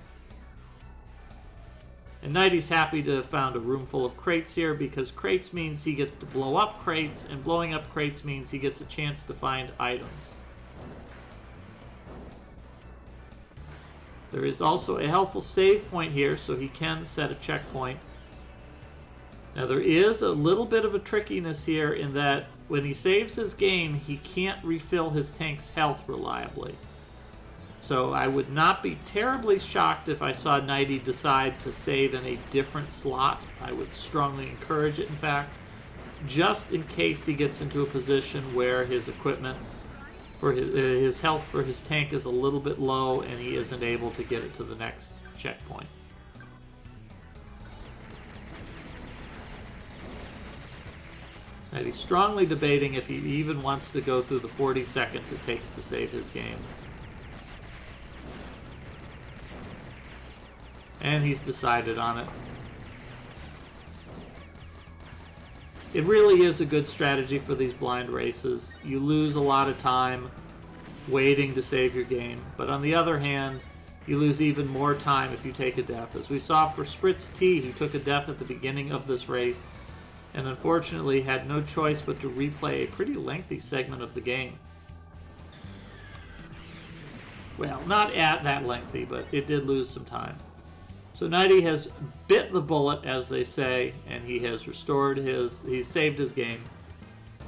And Nighty's happy to have found a room full of crates here, because crates means he gets to blow up crates, and blowing up crates means he gets a chance to find items. There is also a helpful save point here, so he can set a checkpoint. Now there is a little bit of a trickiness here in that when he saves his game, he can't refill his tank's health reliably. So I would not be terribly shocked if I saw Nighty decide to save in a different slot. I would strongly encourage it, in fact, just in case he gets into a position where his equipment, for his health for his tank is a little bit low and he isn't able to get it to the next checkpoint. And he's strongly debating if he even wants to go through the 40 seconds it takes to save his game. And he's decided on it. It really is a good strategy for these blind races. You lose a lot of time waiting to save your game, but on the other hand, you lose even more time if you take a death. As we saw for Spritz T, who took a death at the beginning of this race, and unfortunately had no choice but to replay a pretty lengthy segment of the game. Well, not at that lengthy, but it did lose some time. So Nighty has bit the bullet, as they say, and he has he's saved his game,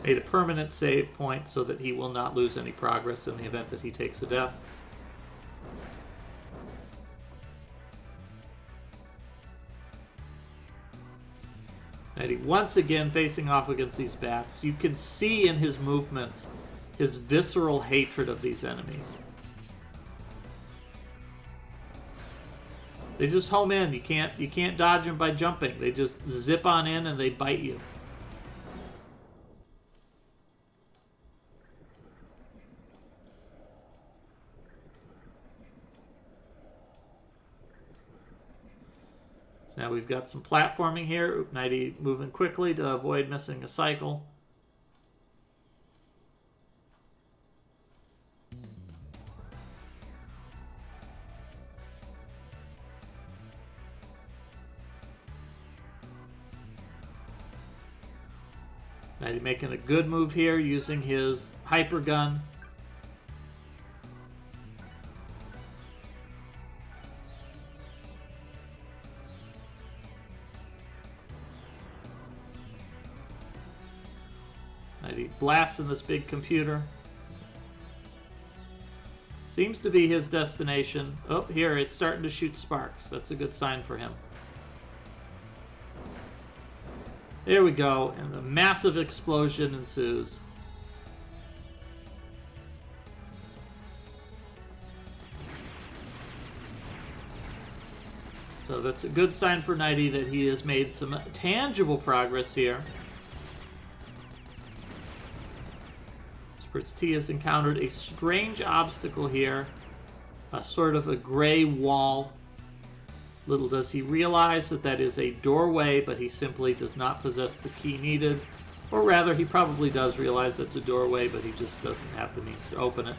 made a permanent save point so that he will not lose any progress in the event that he takes a death. Nighty once again facing off against these bats. You can see in his movements his visceral hatred of these enemies. They just home in. You can't dodge them by jumping. They just zip on in and they bite you. So now we've got some platforming here. Nighty moving quickly to avoid missing a cycle. Nighty making a good move here using his hyper gun. Nighty blasting this big computer. Seems to be his destination. Oh, here it's starting to shoot sparks. That's a good sign for him. There we go, and a massive explosion ensues. So that's a good sign for Nighty that he has made some tangible progress here. Pt.2 has encountered a strange obstacle here, a sort of a gray wall. Little does he realize that that is a doorway, but he simply does not possess the key needed. Or rather, he probably does realize it's a doorway, but he just doesn't have the means to open it.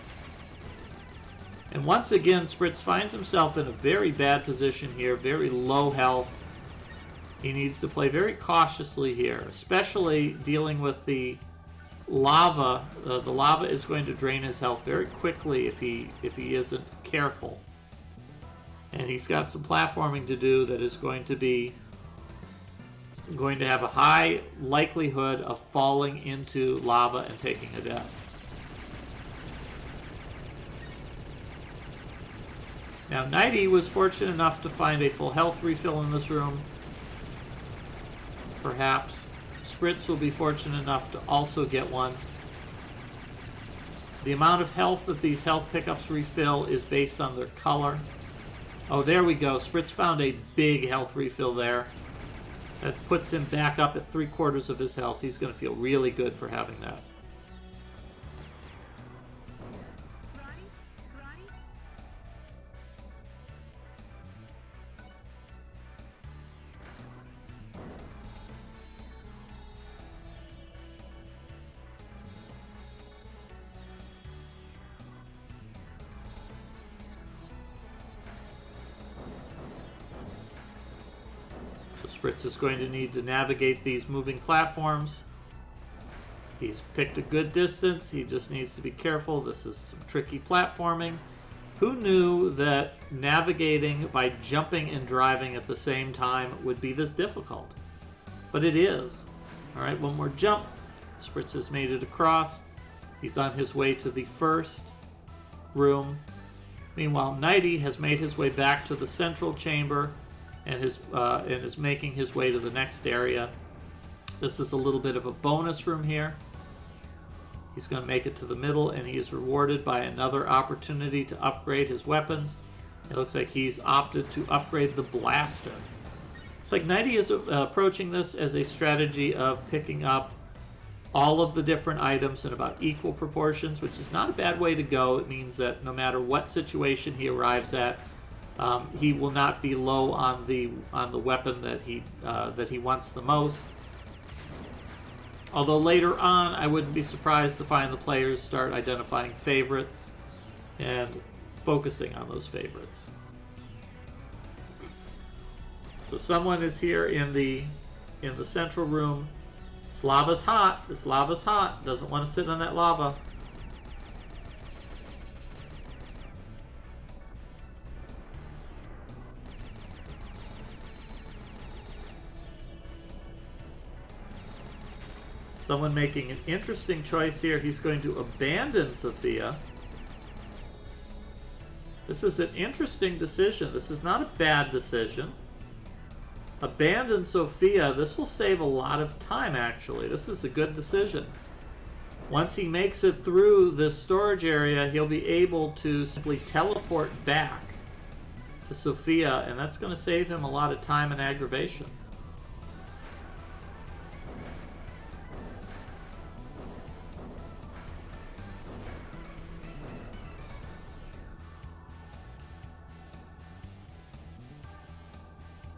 And once again, Spritz finds himself in a very bad position here, very low health. He needs to play very cautiously here, especially dealing with the lava. The lava is going to drain his health very quickly if he isn't careful. And he's got some platforming to do that is going to have a high likelihood of falling into lava and taking a death. Now, Nighty was fortunate enough to find a full health refill in this room. Perhaps Spritz will be fortunate enough to also get one. The amount of health that these health pickups refill is based on their color. Oh, there we go. Spritz found a big health refill there. That puts him back up at 3/4 of his health. He's going to feel really good for having that. Spritz is going to need to navigate these moving platforms. He's picked a good distance. He just needs to be careful. This is some tricky platforming. Who knew that navigating by jumping and driving at the same time would be this difficult? But it is. All right, one more jump. Spritz has made it across. He's on his way to the first room. Meanwhile, Nighty has made his way back to the central chamber and is making his way to the next area. This is a little bit of a bonus room here. He's going to make it to the middle, and he is rewarded by another opportunity to upgrade his weapons. It looks like he's opted to upgrade the blaster. It's like Nighty is approaching this as a strategy of picking up all of the different items in about equal proportions, which is not a bad way to go. It means that no matter what situation he arrives at, he will not be low on the weapon that he wants the most. Although later on, I wouldn't be surprised to find the players start identifying favorites and focusing on those favorites. So someone is here in the central room. This lava's hot. This lava's hot. Doesn't want to sit on that lava. Someone making an interesting choice here. He's going to abandon Sophia. This is an interesting decision. This is not a bad decision. abandon Sophia. This will save a lot of time, actually. This is a good decision. Once he makes it through this storage area, he'll be able to simply teleport back to Sophia, and that's going to save him a lot of time and aggravation.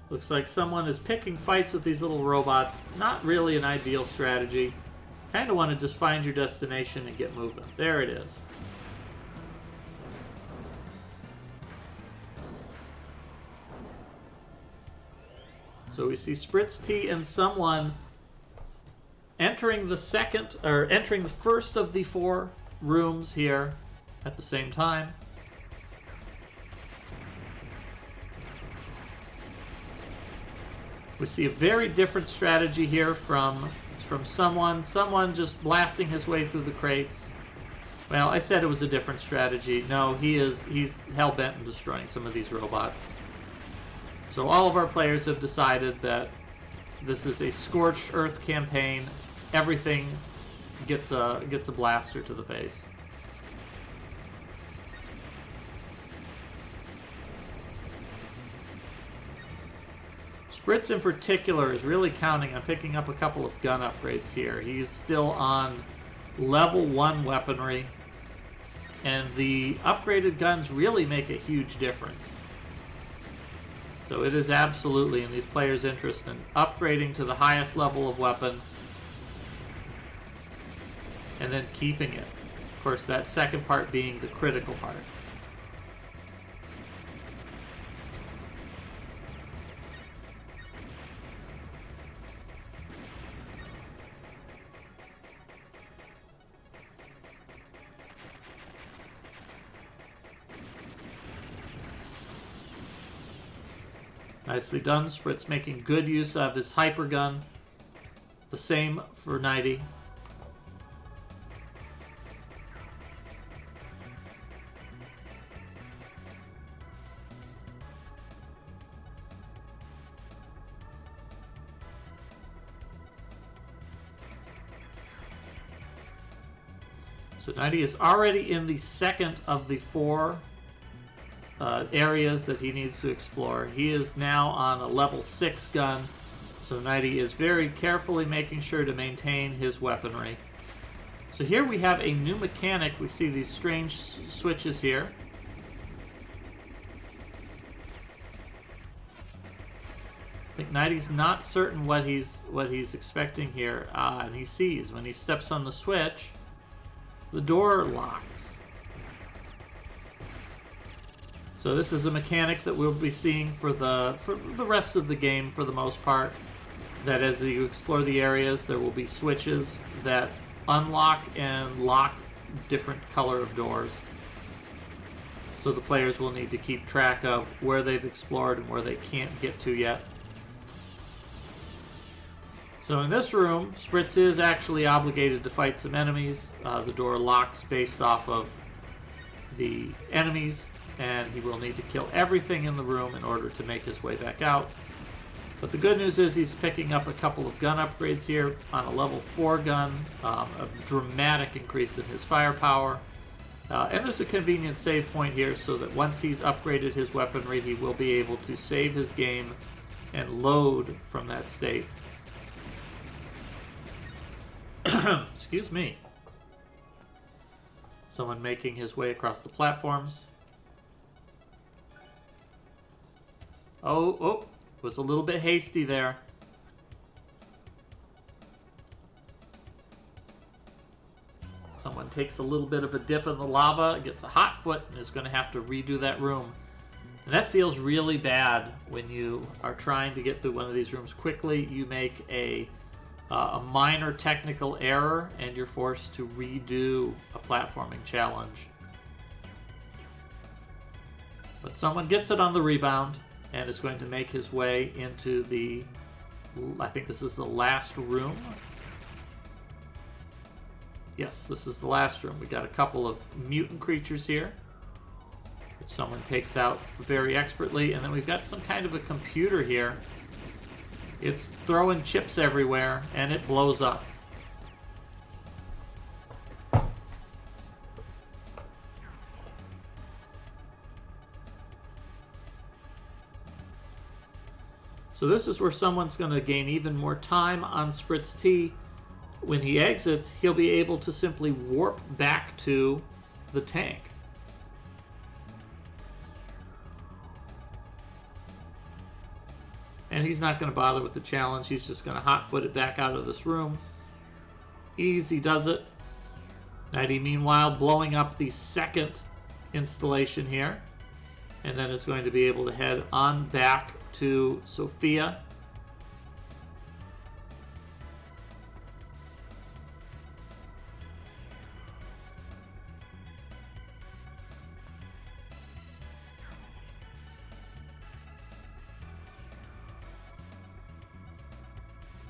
Looks like someone is picking fights with these little robots. Not really an ideal strategy. Kind of want to just find your destination and get moving. There it is. So we see Spritz T and someone entering the first of the 4 rooms here at the same time. We see a very different strategy here from someone just blasting his way through the crates. Well, I said it was a different strategy. No, he's hell-bent on destroying some of these robots. So all of our players have decided that this is a scorched earth campaign. Everything gets a blaster to the face. Spritz in particular is really counting on picking up a couple of gun upgrades here. He's still on level 1 weaponry, and the upgraded guns really make a huge difference. So it is absolutely in these players' interest in upgrading to the highest level of weapon and then keeping it. Of course, that second part being the critical part. Nicely done. Spritz making good use of his hyper gun. The same for 90. So 90 is already in the second of the 4 areas that he needs to explore. He is now on a level 6 gun, so 90 is very carefully making sure to maintain his weaponry. So here we have a new mechanic. We see these strange switches here. I think 90's not certain what he's expecting here. And he sees when he steps on the switch, the door locks. So this is a mechanic that we'll be seeing for the rest of the game for the most part. That as you explore the areas, there will be switches that unlock and lock different color of doors. So the players will need to keep track of where they've explored and where they can't get to yet. So in this room, Spritz is actually obligated to fight some enemies. The door locks based off of the enemies, and he will need to kill everything in the room in order to make his way back out. But the good news is he's picking up a couple of gun upgrades here on a level 4 gun, a dramatic increase in his firepower. And there's a convenient save point here so that once he's upgraded his weaponry, he will be able to save his game and load from that state. Excuse me. Someone making his way across the platforms. Oh, was a little bit hasty there. Someone takes a little bit of a dip in the lava, gets a hot foot, and is going to have to redo that room. And that feels really bad when you are trying to get through one of these rooms quickly. You make a minor technical error, and you're forced to redo a platforming challenge. But someone gets it on the rebound and is going to make his way into the, I think this is the last room. Yes, this is the last room. We got a couple of mutant creatures here, which someone takes out very expertly. And then we've got some kind of a computer here It's throwing chips everywhere, and it blows up. So this is where someone's going to gain even more time on Spritz T. When he exits, he'll be able to simply warp back to the tank. And he's not going to bother with the challenge. He's just going to hot-foot it back out of this room. Easy does it. Nighty, meanwhile, blowing up the second installation here. And then is going to be able to head on back to Sophia.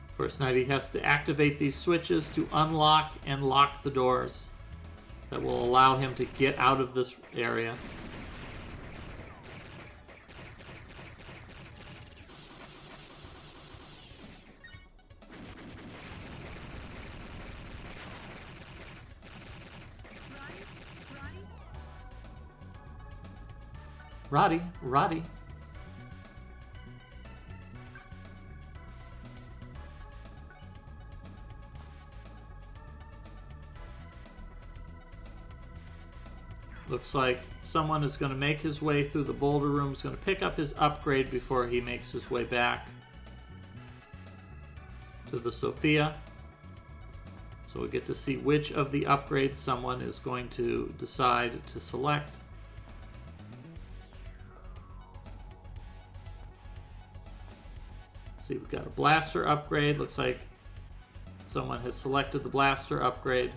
Of course, Nighty has to activate these switches to unlock and lock the doors that will allow him to get out of this area. Roddy. Looks like someone is going to make his way through the boulder room, is going to pick up his upgrade before he makes his way back to the Sophia. So we get to see which of the upgrades someone is going to decide to select. See, we've got a blaster upgrade. Looks like someone has selected the blaster upgrade.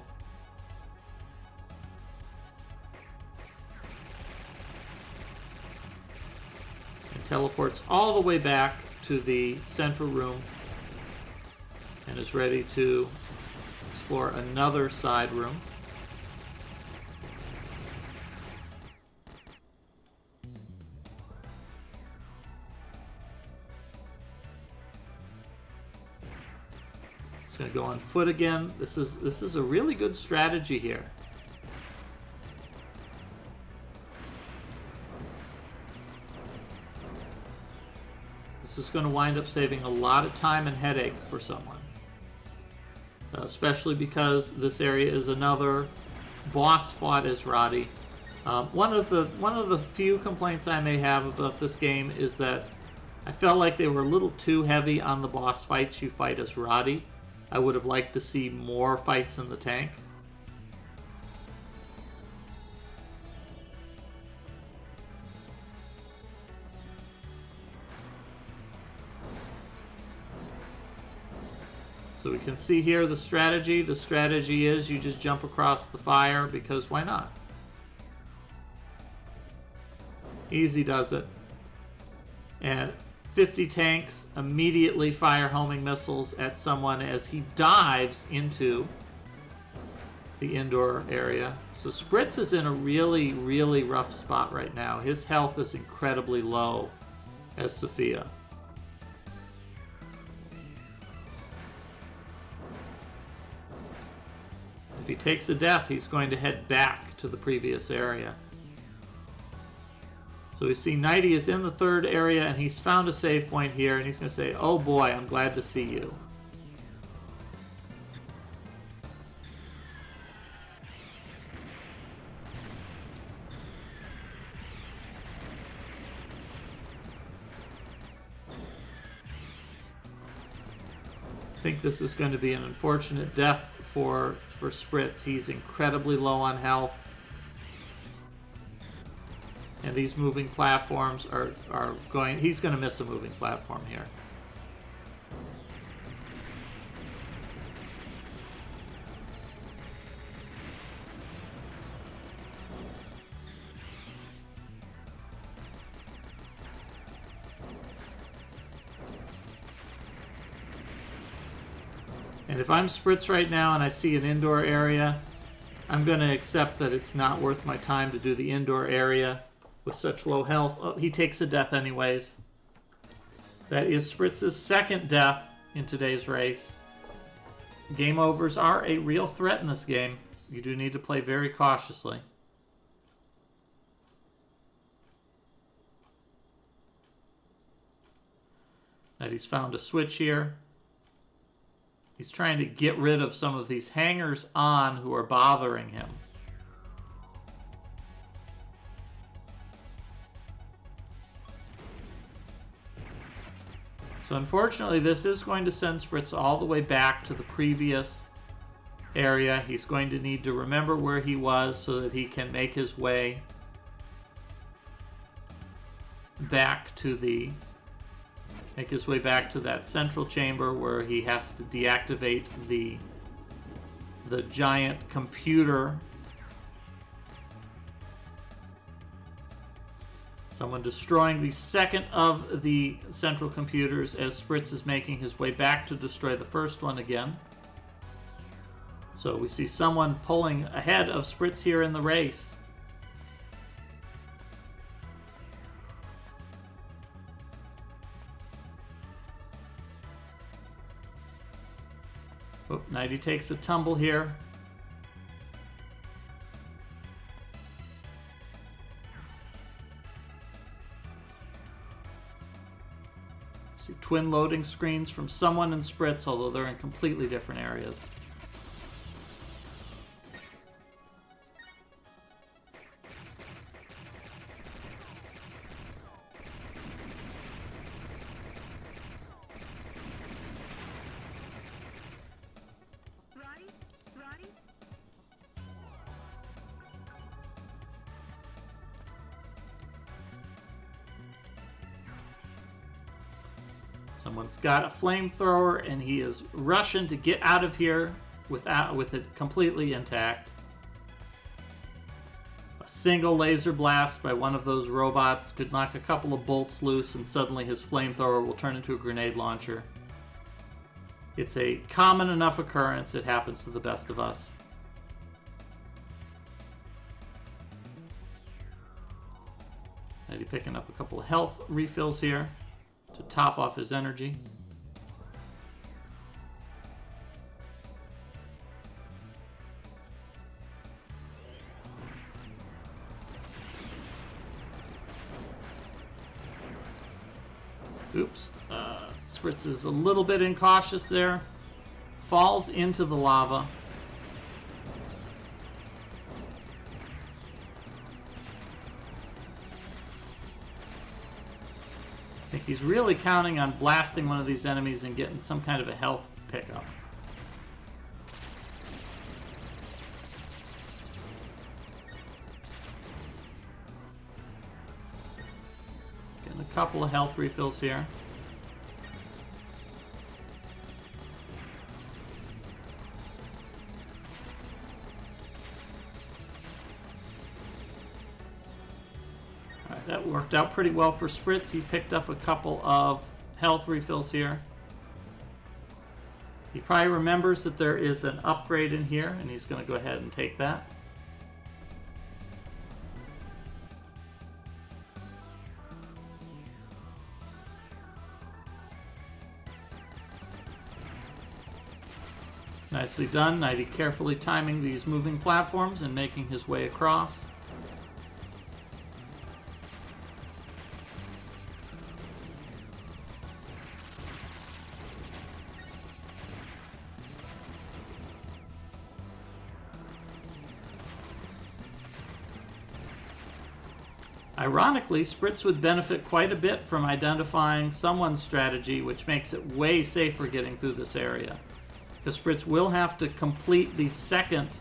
And teleports all the way back to the central room and is ready to explore another side room. Going to go on foot again. This is a really good strategy here. This is going to wind up saving a lot of time and headache for someone, especially because this area is another boss fought as Roddy. One of the few complaints I may have about this game is that I felt like they were a little too heavy on the boss fights you fight as Roddy. I would have liked to see more fights in the tank. So we can see here the strategy. The strategy is you just jump across the fire because why not? Easy does it. And 50 tanks immediately fire homing missiles at someone as he dives into the indoor area. So Spritz is in a really, really rough spot right now. His health is incredibly low as Sophia. If he takes a death, he's going to head back to the previous area. So we see Nighty is in the third area, and he's found a save point here, and he's going to say, oh boy, I'm glad to see you. I think this is going to be an unfortunate death for Spritz. He's incredibly low on health. And these moving platforms are going... He's going to miss a moving platform here. And if I'm Spritz right now and I see an indoor area, I'm going to accept that it's not worth my time to do the indoor area with such low health. Oh, he takes a death anyways. That is Spritz's second death in today's race. Game overs are a real threat in this game. You do need to play very cautiously. And he's found a switch here. He's trying to get rid of some of these hangers-on who are bothering him. So unfortunately, this is going to send Spritz all the way back to the previous area. He's going to need to remember where he was so that he can make his way back to that central chamber where he has to deactivate the giant computer. Someone destroying the second of the central computers as Spritz is making his way back to destroy the first one again. So we see someone pulling ahead of Spritz here in the race. Oh, Nighty takes a tumble here. See twin loading screens from someone in Spritz, although they're in completely different areas. Someone's got a flamethrower and he is rushing to get out of here with it completely intact. A single laser blast by one of those robots could knock a couple of bolts loose and suddenly his flamethrower will turn into a grenade launcher. It's a common enough occurrence, it happens to the best of us. Maybe picking up a couple of health refills here to top off his energy. Oops, Spritz is a little bit incautious there. Falls into the lava. I think he's really counting on blasting one of these enemies and getting some kind of a health pickup. Getting a couple of health refills here. That worked out pretty well for Spritz. He picked up a couple of health refills here. He probably remembers that there is an upgrade in here, and he's going to go ahead and take that. Nicely done. Nighty carefully timing these moving platforms and making his way across. Ironically, Spritz would benefit quite a bit from identifying someone's strategy, which makes it way safer getting through this area. Because Spritz will have to complete the second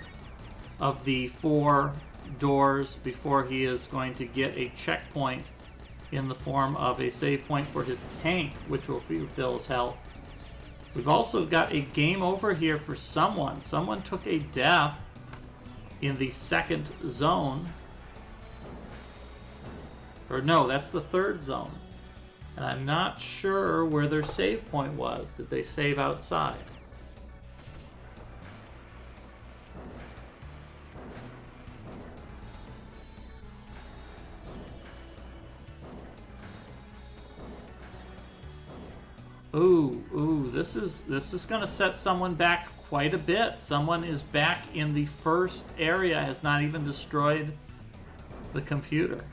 of the 4 doors before he is going to get a checkpoint in the form of a save point for his tank, which will refill his health. We've also got a game over here for someone. Someone took a death in the second zone. Or no, that's the third zone. And I'm not sure where their save point was. Did they save outside? Ooh, this is gonna set someone back quite a bit. Someone is back in the first area, has not even destroyed the computer.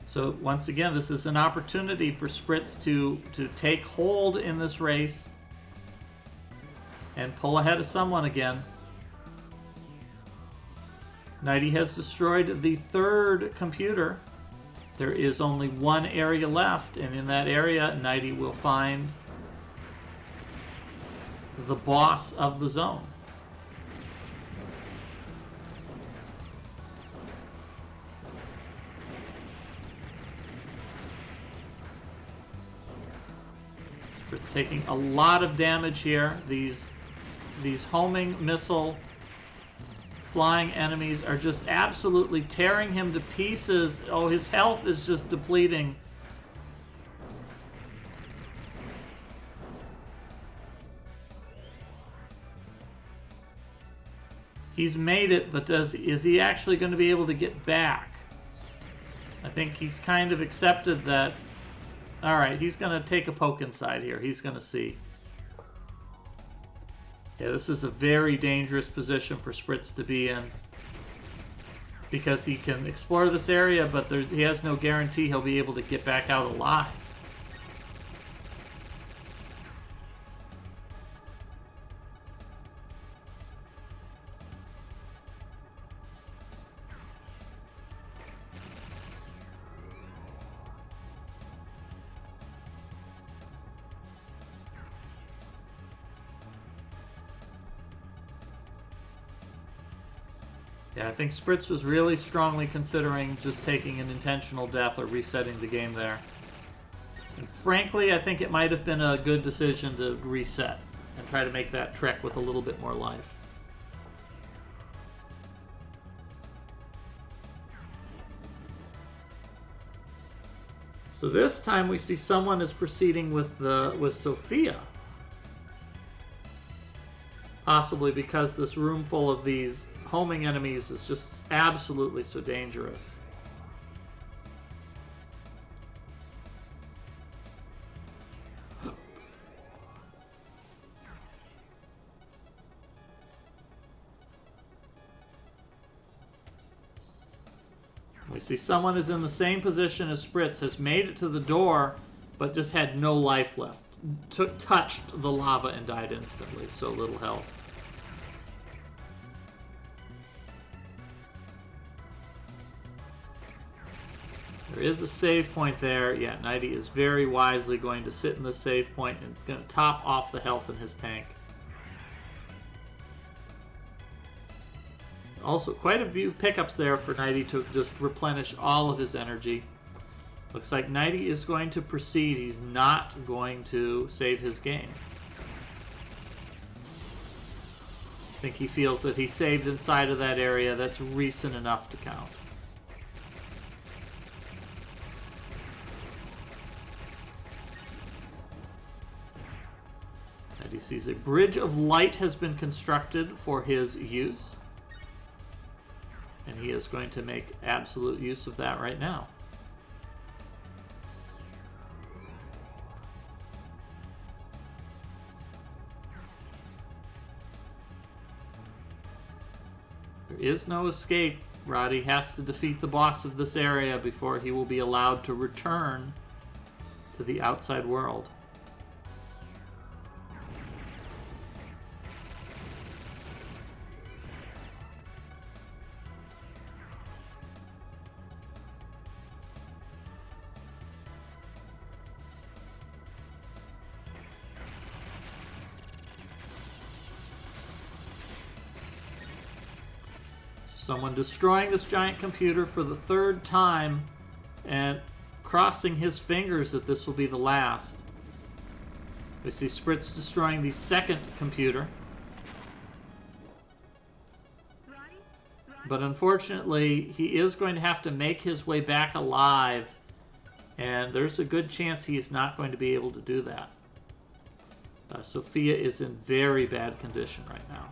So once again, this is an opportunity for Spritz to take hold in this race and pull ahead of someone again. Nighty has destroyed the third computer. There is only one area left, and in that area, Nighty will find the boss of the zone. It's taking a lot of damage here. These homing missile flying enemies are just absolutely tearing him to pieces. Oh, his health is just depleting. He's made it, but is he actually going to be able to get back? I think he's kind of accepted that. All right, he's going to take a poke inside here. He's going to see. Yeah, this is a very dangerous position for Spritz to be in, because he can explore this area, but he has no guarantee he'll be able to get back out alive. Yeah, I think Spritz was really strongly considering just taking an intentional death or resetting the game there. And frankly, I think it might have been a good decision to reset and try to make that trek with a little bit more life. So this time we see someone is proceeding with Sophia. Possibly because this room full of these homing enemies is just absolutely so dangerous. We see someone is in the same position as Spritz, has made it to the door, but just had no life left. Touched the lava and died instantly, so little health. There is a save point there. Yeah, Nighty is very wisely going to sit in the save point and going to top off the health in his tank. Also, quite a few pickups there for Nighty to just replenish all of his energy. Looks like Nighty is going to proceed. He's not going to save his game. I think he feels that he saved inside of that area. That's recent enough to count. And he sees a bridge of light has been constructed for his use. And he is going to make absolute use of that right now. There is no escape. Roddy has to defeat the boss of this area before he will be allowed to return to the outside world. Someone destroying this giant computer for the third time and crossing his fingers that this will be the last. We see Spritz destroying the second computer. But unfortunately, he is going to have to make his way back alive, and there's a good chance he is not going to be able to do that. Sophia is in very bad condition right now.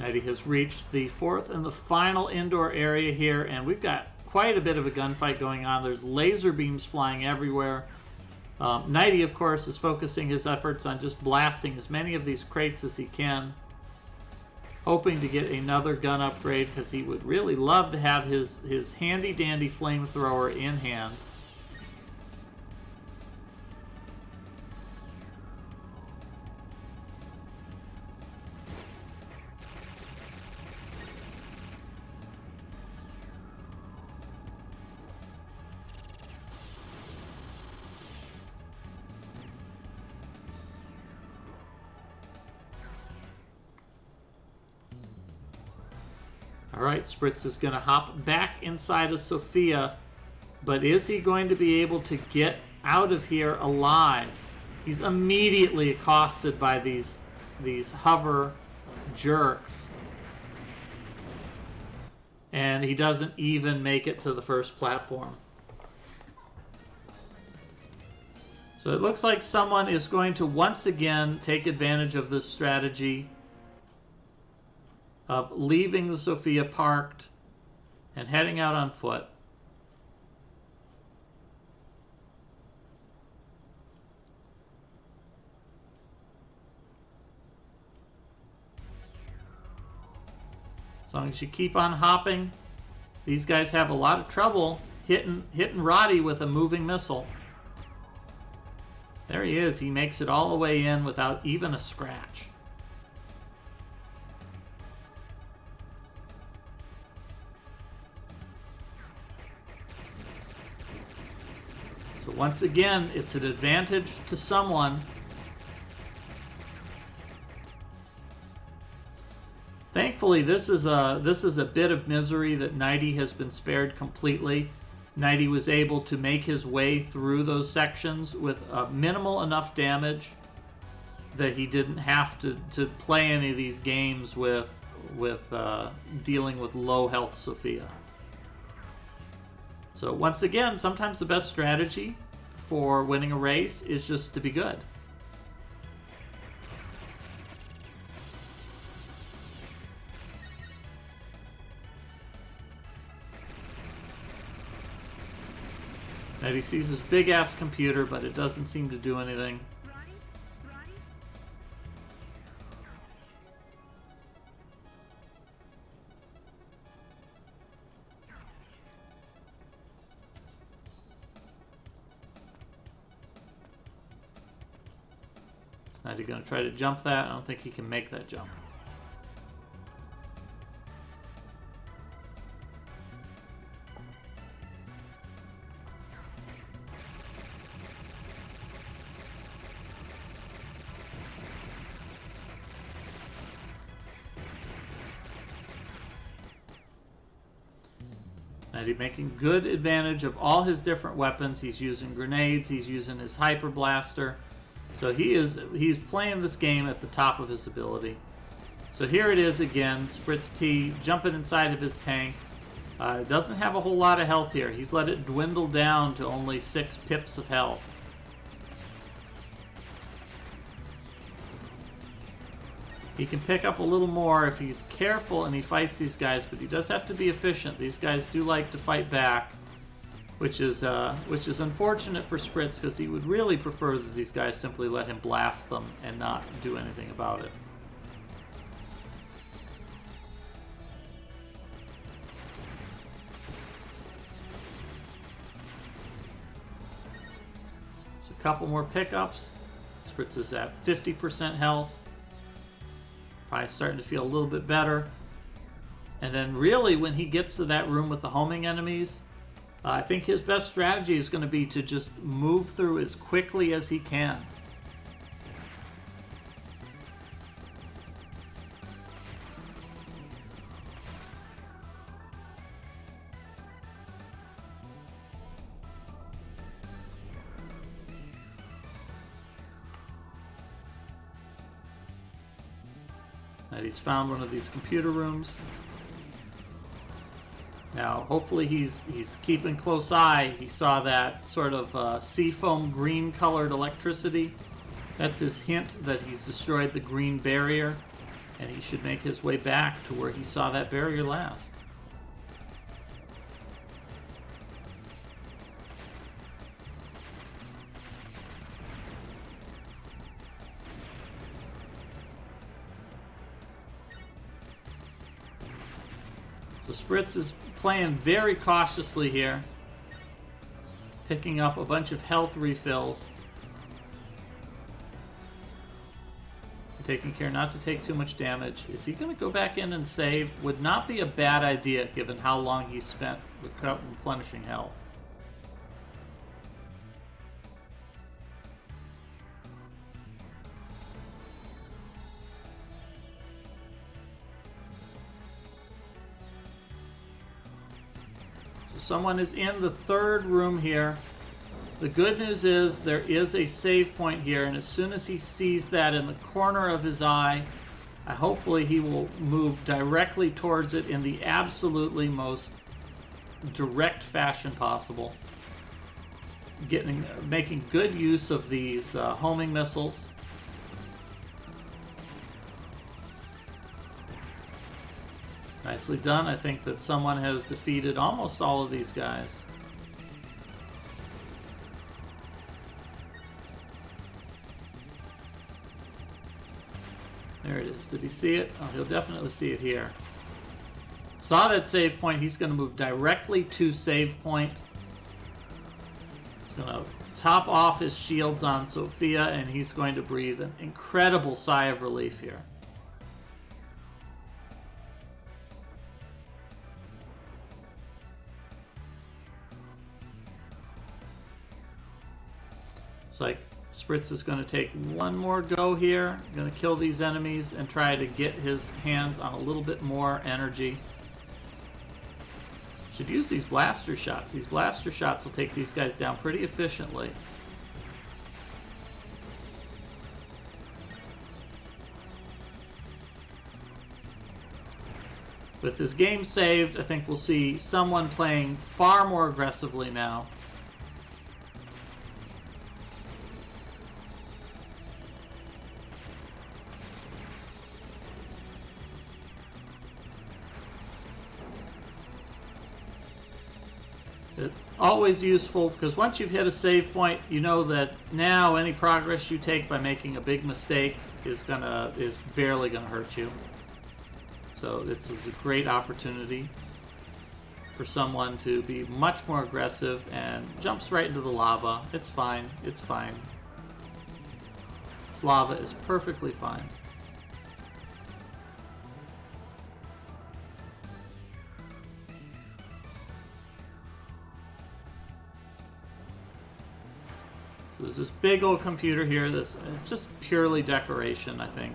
Nighty has reached the fourth and the final indoor area here, and we've got quite a bit of a gunfight going on. There's laser beams flying everywhere. Nighty, of course, is focusing his efforts on just blasting as many of these crates as he can, hoping to get another gun upgrade because he would really love to have his handy-dandy flamethrower in hand. Alright, Spritz is going to hop back inside of Sophia, but is he going to be able to get out of here alive? He's immediately accosted by these hover jerks, and he doesn't even make it to the first platform. So it looks like someone is going to once again take advantage of this strategy of leaving the Sophia parked and heading out on foot. As long as you keep on hopping, these guys have a lot of trouble hitting Roddy with a moving missile. There he is. He makes it all the way in without even a scratch. So once again, it's an advantage to someone. Thankfully, this is a bit of misery that Nighty has been spared completely. Nighty was able to make his way through those sections with minimal enough damage that he didn't have to play any of these games with dealing with low health Sophia. So once again, sometimes the best strategy for winning a race is just to be good. And he sees his big-ass computer, but it doesn't seem to do anything. Is Nighty going to try to jump that? I don't think he can make that jump. Nighty making good advantage of all his different weapons. He's using grenades. He's using his hyper blaster. So he's playing this game at the top of his ability. So here it is again. Spritz T jumping inside of his tank. Doesn't have a whole lot of health here. He's let it dwindle down to only 6 pips of health. He can pick up a little more if he's careful and he fights these guys, but he does have to be efficient. These guys do like to fight back, which is unfortunate for Spritz because he would really prefer that these guys simply let him blast them and not do anything about it. So a couple more pickups. Spritz is at 50% health. Probably starting to feel a little bit better. And then really when he gets to that room with the homing enemies, I think his best strategy is going to be to just move through as quickly as he can. And he's found one of these computer rooms. Now, hopefully he's keeping close eye. He saw that sort of seafoam green-colored electricity. That's his hint that he's destroyed the green barrier. And he should make his way back to where he saw that barrier last. So Spritz is playing very cautiously here, picking up a bunch of health refills, taking care not to take too much damage. Is he going to go back in and save? Would not be a bad idea given how long he spent replenishing health. Someone is in the third room here. The good news is there is a save point here, and as soon as he sees that in the corner of his eye, hopefully he will move directly towards it in the absolutely most direct fashion possible. Making good use of these homing missiles. Nicely done. I think that someone has defeated almost all of these guys. There it is. Did he see it? Oh, he'll definitely see it here. Saw that save point. He's going to move directly to save point. He's going to top off his shields on Sophia, and he's going to breathe an incredible sigh of relief here. Like Spritz is going to take one more go here. Going to kill these enemies and try to get his hands on a little bit more energy. Should use these blaster shots. These blaster shots will take these guys down pretty efficiently. With his game saved, I think we'll see someone playing far more aggressively now. Always useful, because once you've hit a save point, you know that now any progress you take by making a big mistake is barely gonna hurt you. So this is a great opportunity for someone to be much more aggressive and jumps right into the lava. It's fine. It's fine. This lava is perfectly fine. There's this big old computer here. This is just purely decoration, I think.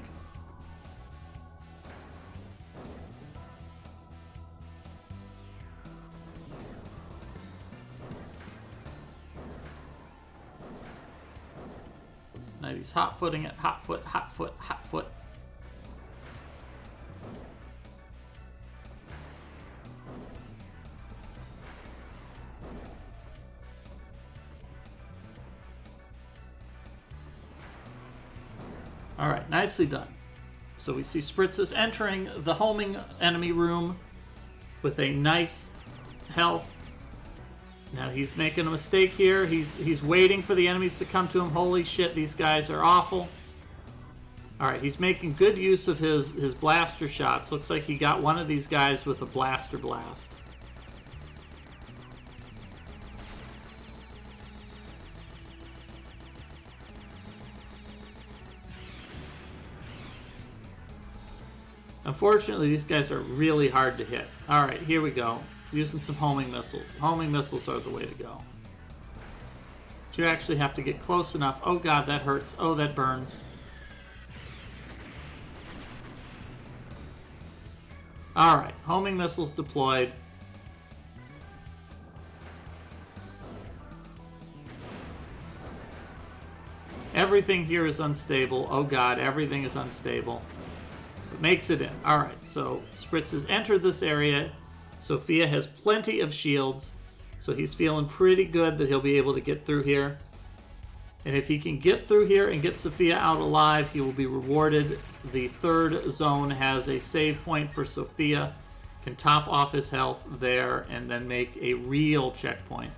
Now he's hot-footing it. Hot foot, hot foot, hot foot. Alright, nicely done. So we see Spritz is entering the homing enemy room with a nice health. Now he's making a mistake here. He's waiting for the enemies to come to him. Holy shit, these guys are awful. Alright, he's making good use of his blaster shots. Looks like he got one of these guys with a blaster blast. Unfortunately, these guys are really hard to hit. Alright, here we go. Using some homing missiles. Homing missiles are the way to go. But you actually have to get close enough. Oh god, that hurts. Oh, that burns. Alright, homing missiles deployed. Everything here is unstable. Oh god, everything is unstable. Makes it in. Alright, so Spritz has entered this area. Sophia has plenty of shields, so he's feeling pretty good that he'll be able to get through here. And if he can get through here and get Sophia out alive, he will be rewarded. The third zone has a save point for Sophia. Can top off his health there and then make a real checkpoint.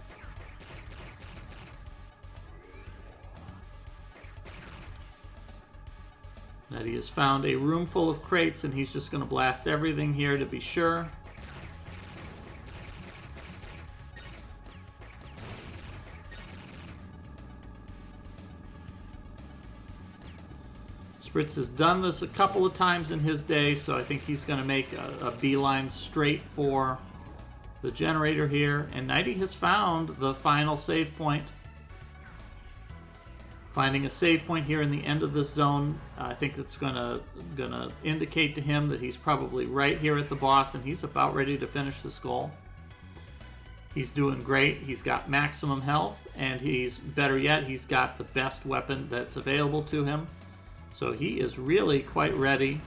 That he has found a room full of crates and he's just going to blast everything here to be sure. Spritz has done this a couple of times in his day, so I think he's going to make a beeline straight for the generator here. And Nighty has found the final save point. Finding a save point here in the end of this zone, I think that's gonna indicate to him that he's probably right here at the boss and he's about ready to finish this goal. He's doing great. He's got maximum health, and he's, better yet, he's got the best weapon that's available to him. So he is really quite ready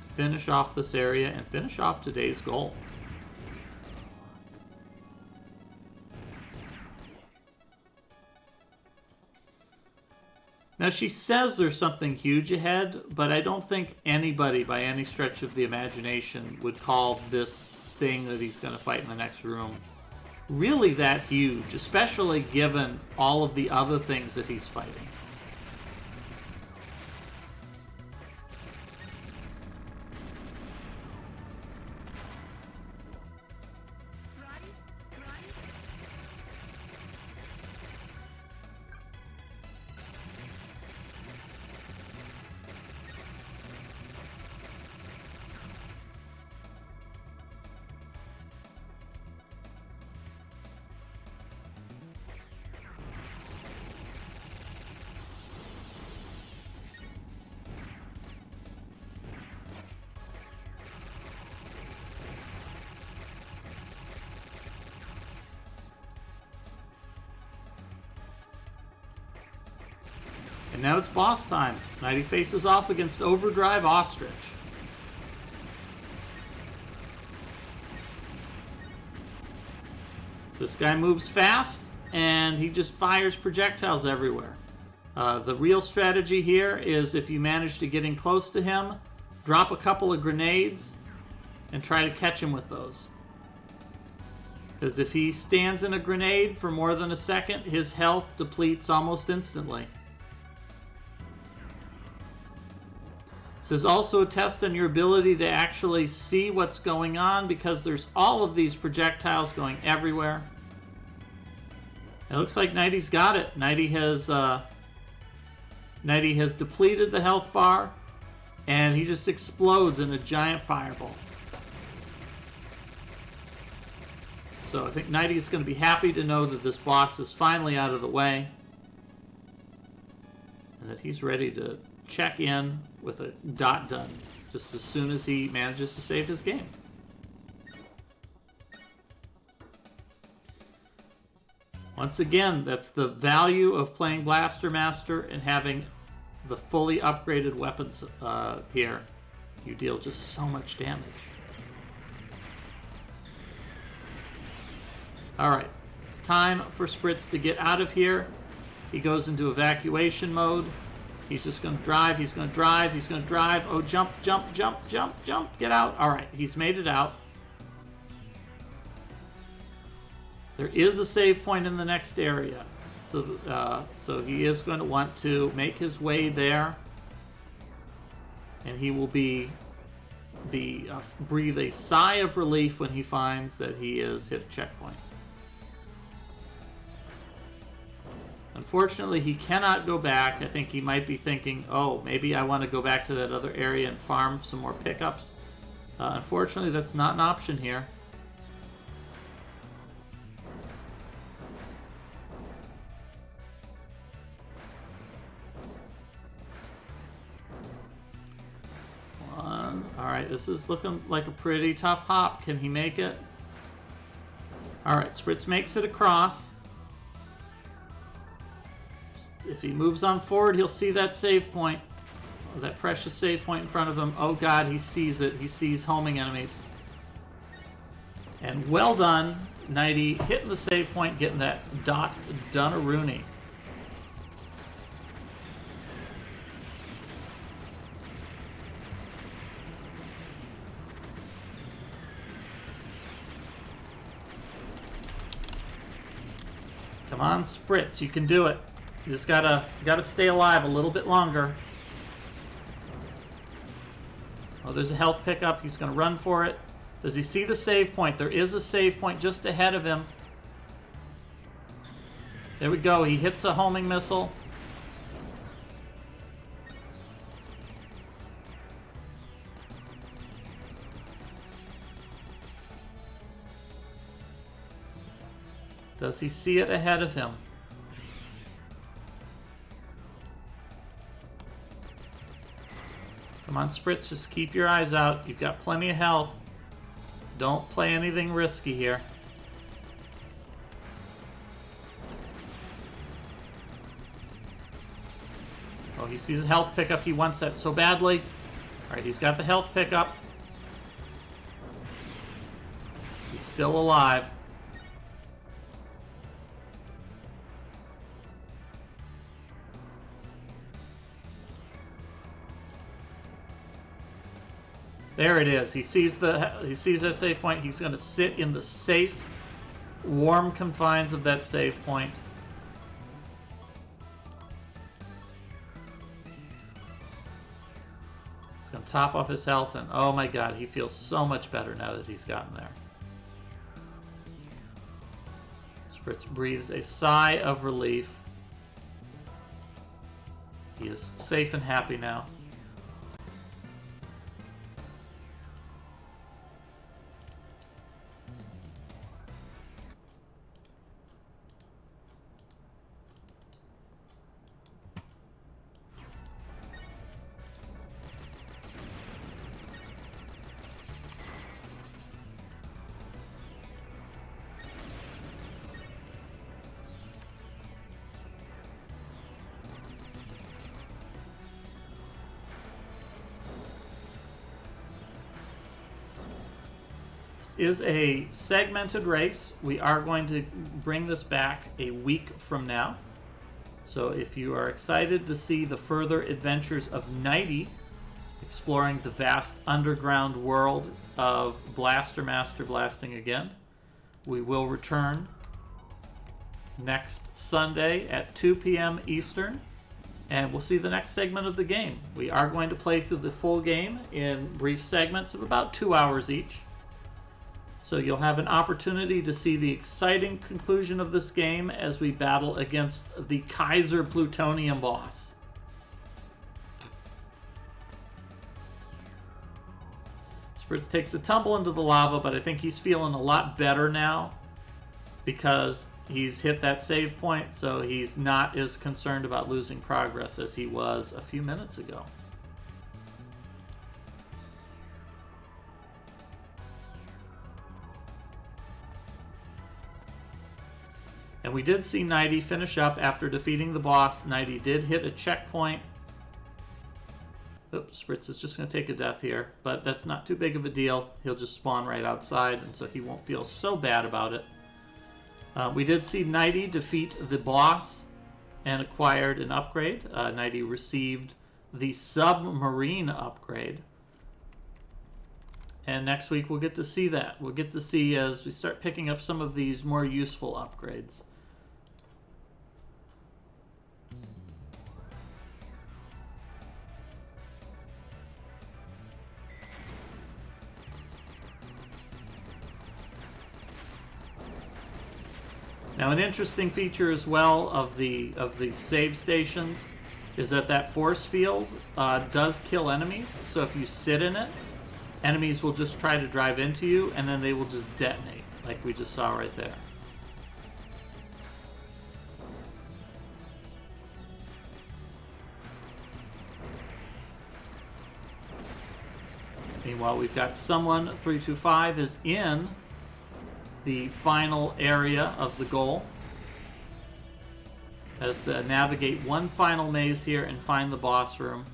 to finish off this area and finish off today's goal. Now, she says there's something huge ahead, but I don't think anybody by any stretch of the imagination would call this thing that he's going to fight in the next room really that huge, especially given all of the other things that he's fighting. And now it's boss time. Nighty faces off against Overdrive Ostrich. This guy moves fast, and he just fires projectiles everywhere. The real strategy here is if you manage to get in close to him, drop a couple of grenades, and try to catch him with those. Because if he stands in a grenade for more than a second, his health depletes almost instantly. This is also a test on your ability to actually see what's going on, because there's all of these projectiles going everywhere. It looks like Nighty's got it. Nighty has depleted the health bar, and he just explodes in a giant fireball. So I think Nighty is going to be happy to know that this boss is finally out of the way, and that he's ready to check in with a dot done just as soon as he manages to save his game. Once again, that's the value of playing Blaster Master and having the fully upgraded weapons here. You deal just so much damage. Alright, it's time for Spritz to get out of here. He goes into evacuation mode. He's just going to drive, he's going to drive, he's going to drive. Oh, jump, jump, jump, jump, jump. Get out. All right, he's made it out. There is a save point in the next area. So he is going to want to make his way there. And he will breathe a sigh of relief when he finds that he has hit a checkpoint. Unfortunately, he cannot go back. I think he might be thinking, oh, maybe I want to go back to that other area and farm some more pickups. Unfortunately, that's not an option here. Alright, this is looking like a pretty tough hop. Can he make it? Alright, Spritz makes it across. If he moves on forward, he'll see that save point. That precious save point in front of him. Oh god, he sees it. He sees homing enemies. And well done, Nighty, hitting the save point, getting that dot done-a-rooney. Come on, Spritz, you can do it. You just gotta stay alive a little bit longer. Oh, there's a health pickup. He's gonna run for it. Does he see the save point? There is a save point just ahead of him. There we go. He hits a homing missile. Does he see it ahead of him? Come on, Spritz, just keep your eyes out. You've got plenty of health. Don't play anything risky here. Oh, he sees a health pickup. He wants that so badly. All right, he's got the health pickup. He's still alive. There it is. He sees our save point. He's going to sit in the safe, warm confines of that save point. He's going to top off his health, and oh my god, he feels so much better now that he's gotten there. Spritz breathes a sigh of relief. He is safe and happy now. Is a segmented race. We are going to bring this back a week from now. So if you are excited to see the further adventures of Nighty exploring the vast underground world of Blaster Master Blasting again, we will return next Sunday at 2 p.m. Eastern, and we'll see the next segment of the game. We are going to play through the full game in brief segments of about 2 hours each. So you'll have an opportunity to see the exciting conclusion of this game as we battle against the Kaiser Plutonium boss. Spritz takes a tumble into the lava, but I think he's feeling a lot better now because he's hit that save point, so he's not as concerned about losing progress as he was a few minutes ago. And we did see Nighty finish up after defeating the boss. Nighty did hit a checkpoint. Oops, Spritz is just going to take a death here, but that's not too big of a deal. He'll just spawn right outside, and so he won't feel so bad about it. We did see Nighty defeat the boss and acquired an upgrade. Nighty received the Submarine Upgrade. And next week we'll get to see that. We'll get to see as we start picking up some of these more useful upgrades. Now, an interesting feature as well of the save stations is that force field does kill enemies. So if you sit in it, enemies will just try to drive into you, and then they will just detonate, like we just saw right there. Meanwhile, we've got someone, 325, is in the final area of the goal. Has to navigate one final maze here and find the boss room.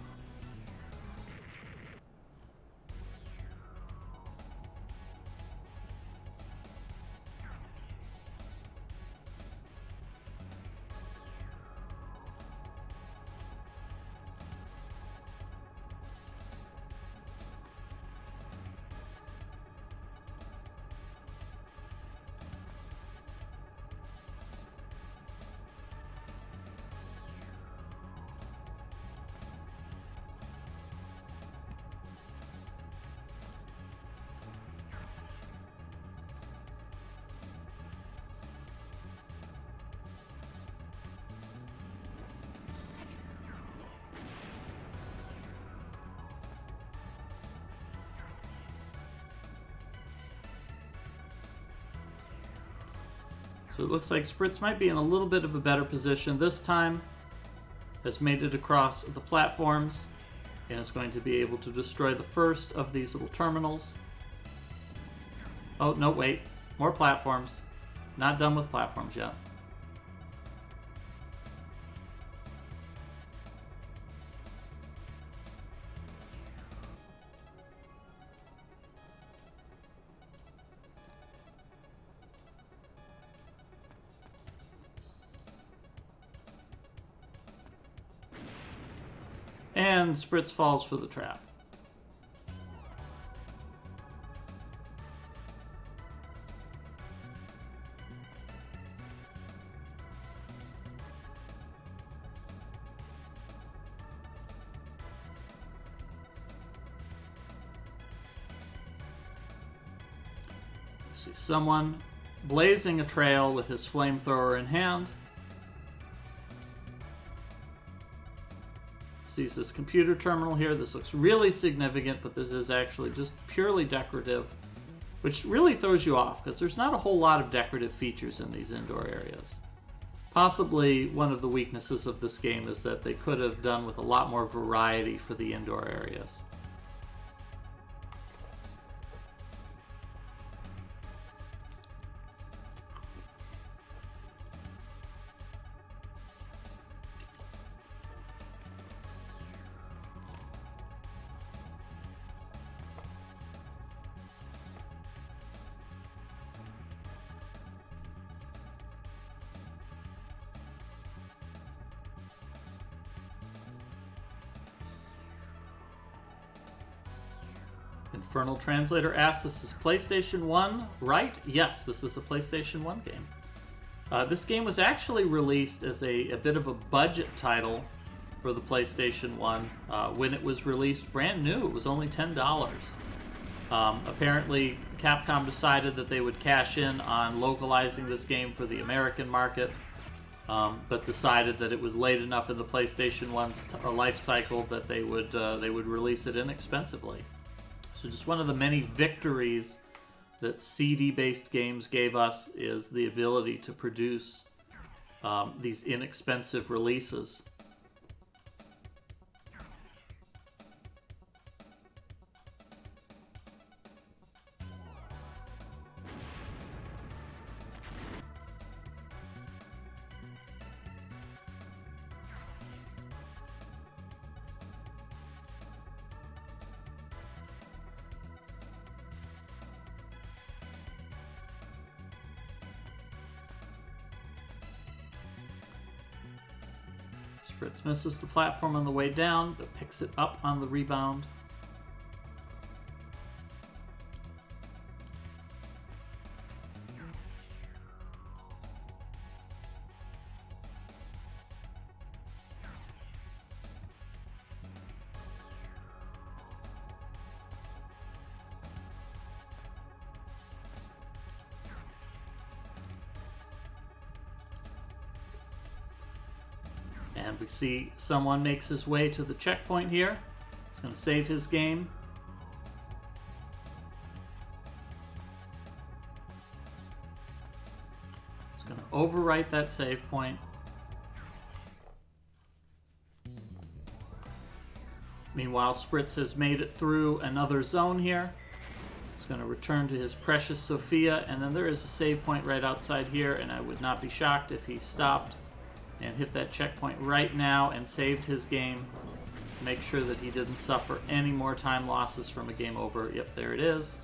So it looks like Spritz might be in a little bit of a better position this time. Has made it across the platforms and is going to be able to destroy the first of these little terminals. Oh, no, wait. More platforms. Not done with platforms yet. And Spritz falls for the trap. See someone blazing a trail with his flamethrower in hand. Sees this computer terminal here. This looks really significant, but this is actually just purely decorative, which really throws you off because there's not a whole lot of decorative features in these indoor areas. Possibly one of the weaknesses of this game is that they could have done with a lot more variety for the indoor areas. Infernal Translator asks, this is PlayStation 1, right? Yes, this is a PlayStation 1 game. This game was actually released as a bit of a budget title for the PlayStation 1. When it was released brand new, it was only $10. Apparently, Capcom decided that they would cash in on localizing this game for the American market, but decided that it was late enough in the PlayStation 1's life cycle that they would release it inexpensively. So just one of the many victories that CD-based games gave us is the ability to produce these inexpensive releases. Spritz misses the platform on the way down, but picks it up on the rebound. And we see someone makes his way to the checkpoint here. He's going to save his game. He's going to overwrite that save point. Meanwhile, Spritz has made it through another zone here. He's going to return to his precious Sophia, and then there is a save point right outside here, and I would not be shocked if he stopped and hit that checkpoint right now and saved his game to make sure that he didn't suffer any more time losses from a game over. Yep, there it is.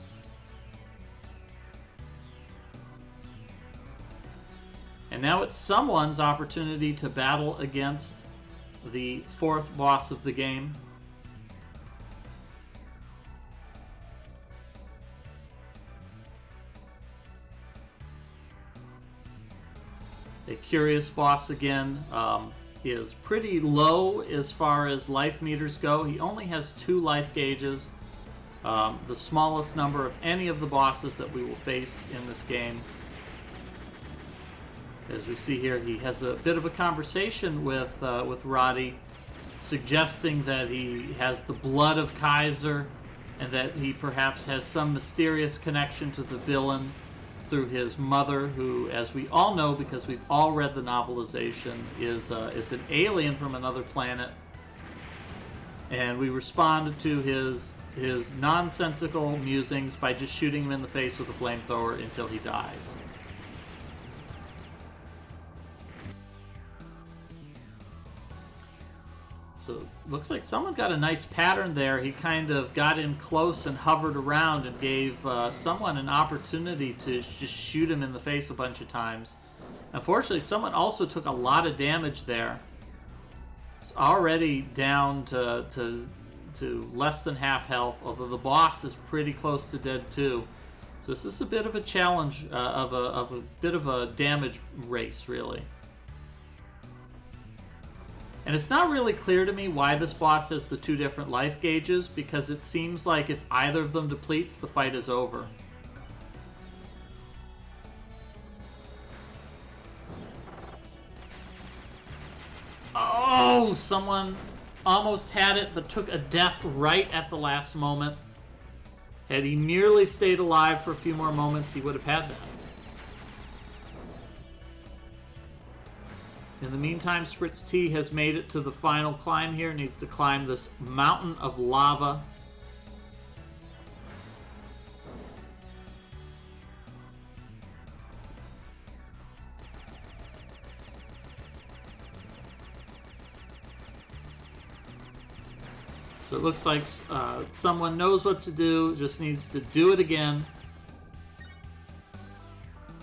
And now it's someone's opportunity to battle against the fourth boss of the game. A curious boss again. Is pretty low as far as life meters go. He only has 2 life gauges, the smallest number of any of the bosses that we will face in this game. As we see here, he has a bit of a conversation with Roddy, suggesting that he has the blood of Kaiser and that he perhaps has some mysterious connection to the villain through his mother, who, as we all know because we've all read the novelization, is an alien from another planet. And we respond to his nonsensical musings by just shooting him in the face with a flamethrower until he dies. So looks like someone got a nice pattern there. He kind of got in close and hovered around and gave someone an opportunity to just shoot him in the face a bunch of times. Unfortunately, someone also took a lot of damage there. It's already down to less than half health, although the boss is pretty close to dead too. So this is a bit of a challenge, of a bit of a damage race, really. And it's not really clear to me why this boss has the two different life gauges, because it seems like if either of them depletes, the fight is over. Oh, someone almost had it, but took a death right at the last moment. Had he merely stayed alive for a few more moments, he would have had that. In the meantime, Pt.2 has made it to the final climb here. Needs to climb this mountain of lava. So it looks like someone knows what to do, just needs to do it again.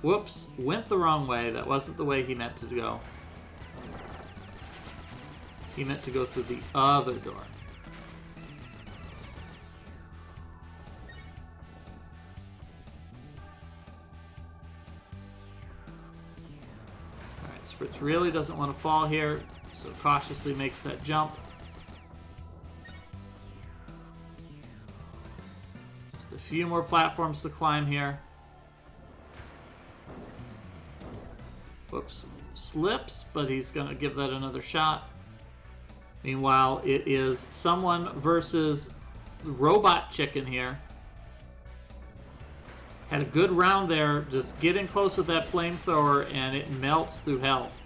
Whoops, went the wrong way. That wasn't the way he meant to go. He meant to go through the other door. Alright, Spritz really doesn't want to fall here, so cautiously makes that jump. Just a few more platforms to climb here. Whoops, slips, but he's going to give that another shot. Meanwhile, it is someone versus Robot Chicken here. Had a good round there, just getting close with that flamethrower, and it melts through health.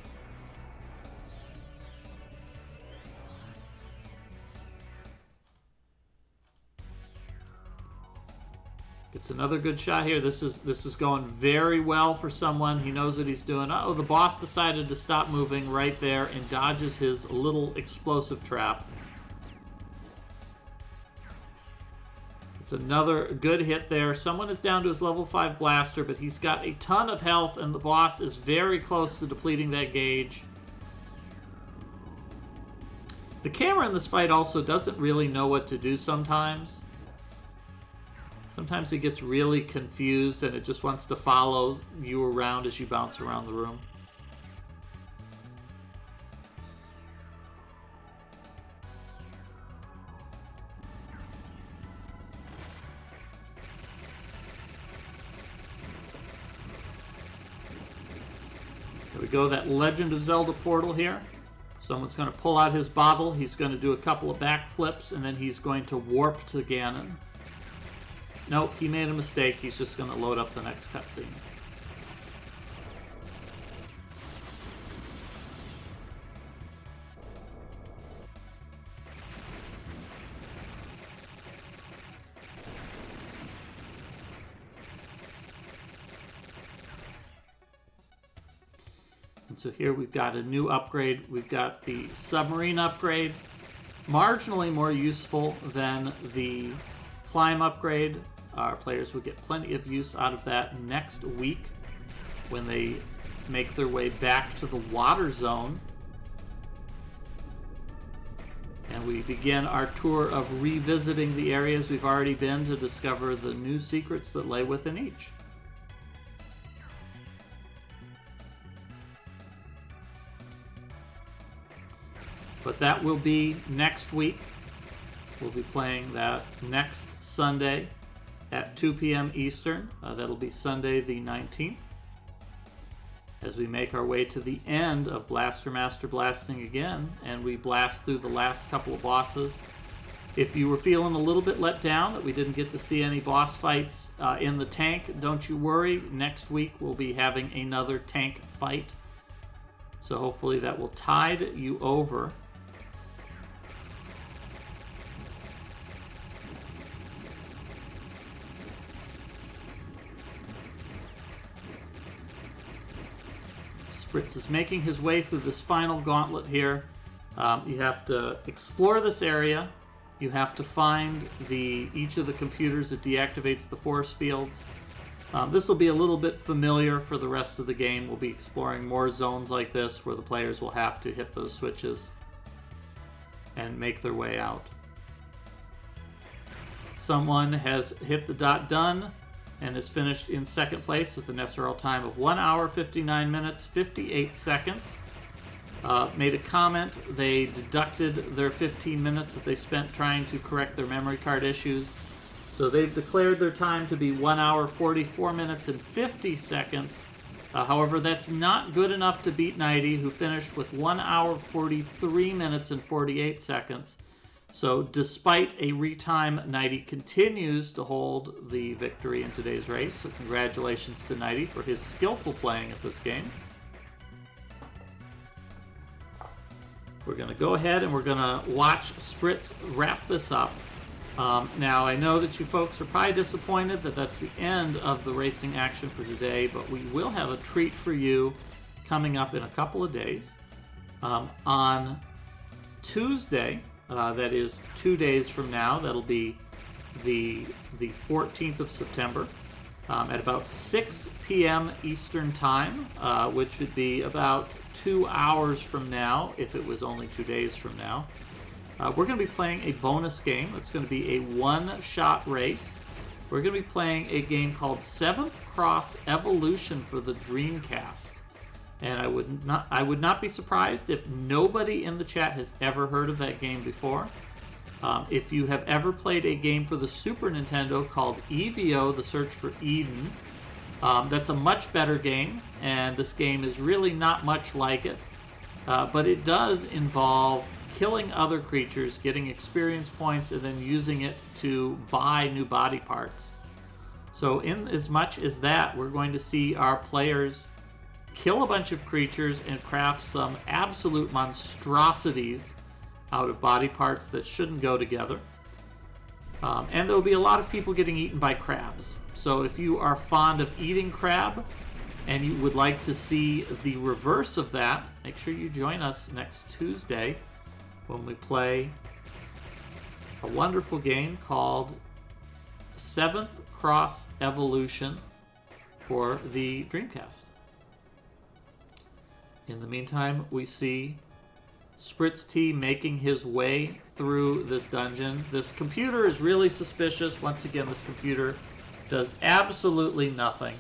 Gets another good shot here. This is going very well for someone. He knows what he's doing. Oh, the boss decided to stop moving right there and dodges his little explosive trap. It's another good hit there. Someone is down to his level 5 blaster, but he's got a ton of health, and the boss is very close to depleting that gauge. The camera in this fight also doesn't really know what to do sometimes. Sometimes it gets really confused and it just wants to follow you around as you bounce around the room. There we go, that Legend of Zelda portal here. Someone's going to pull out his bottle, he's going to do a couple of backflips, and then he's going to warp to Ganon. Nope, he made a mistake. He's just going to load up the next cutscene. And so here we've got a new upgrade. We've got the Submarine Upgrade. Marginally more useful than the Climb Upgrade. Our players will get plenty of use out of that next week when they make their way back to the water zone. And we begin our tour of revisiting the areas we've already been to discover the new secrets that lay within each. But that will be next week. We'll be playing that next Sunday at 2 p.m. Eastern. That'll be Sunday the 19th. As we make our way to the end of Blaster Master Blasting again, and we blast through the last couple of bosses. If you were feeling a little bit let down that we didn't get to see any boss fights in the tank, don't you worry. Next week we'll be having another tank fight. So hopefully that will tide you over. Spritz is making his way through this final gauntlet here. You have to explore this area. You have to find each of the computers that deactivates the force fields. This will be a little bit familiar for the rest of the game. We'll be exploring more zones like this where the players will have to hit those switches and make their way out. Someone has hit the dot done and is finished in second place with an SRL time of 1 hour, 59 minutes, 58 seconds. Made a comment. They deducted their 15 minutes that they spent trying to correct their memory card issues. So they've declared their time to be 1 hour, 44 minutes, and 50 seconds. However, that's not good enough to beat Nighty, who finished with 1 hour, 43 minutes, and 48 seconds. So despite a retime, Nighty continues to hold the victory in today's race. So congratulations to Nighty for his skillful playing at this game. We're going to go ahead and we're going to watch Spritz wrap this up. Now, I know that you folks are probably disappointed that that's the end of the racing action for today, but we will have a treat for you coming up in a couple of days. On Tuesday, that is 2 days from now, that'll be the 14th of September, at about 6 p.m. Eastern Time, which would be about 2 hours from now, if it was only 2 days from now. We're going to be playing a bonus game. It's going to be a one-shot race. We're going to be playing a game called 7th Cross Evolution for the Dreamcast. And I would not be surprised if nobody in the chat has ever heard of that game before. If you have ever played a game for the Super Nintendo called EVO, The Search for Eden, that's a much better game, and this game is really not much like it. But it does involve killing other creatures, getting experience points, and then using it to buy new body parts. So in as much as that, we're going to see our players kill a bunch of creatures and craft some absolute monstrosities out of body parts that shouldn't go together. And there will be a lot of people getting eaten by crabs. So if you are fond of eating crab and you would like to see the reverse of that, make sure you join us next Tuesday when we play a wonderful game called 7th Cross Evolution for the Dreamcast. In the meantime, we see Spritz T making his way through this dungeon. This computer is really suspicious. Once again, this computer does absolutely nothing.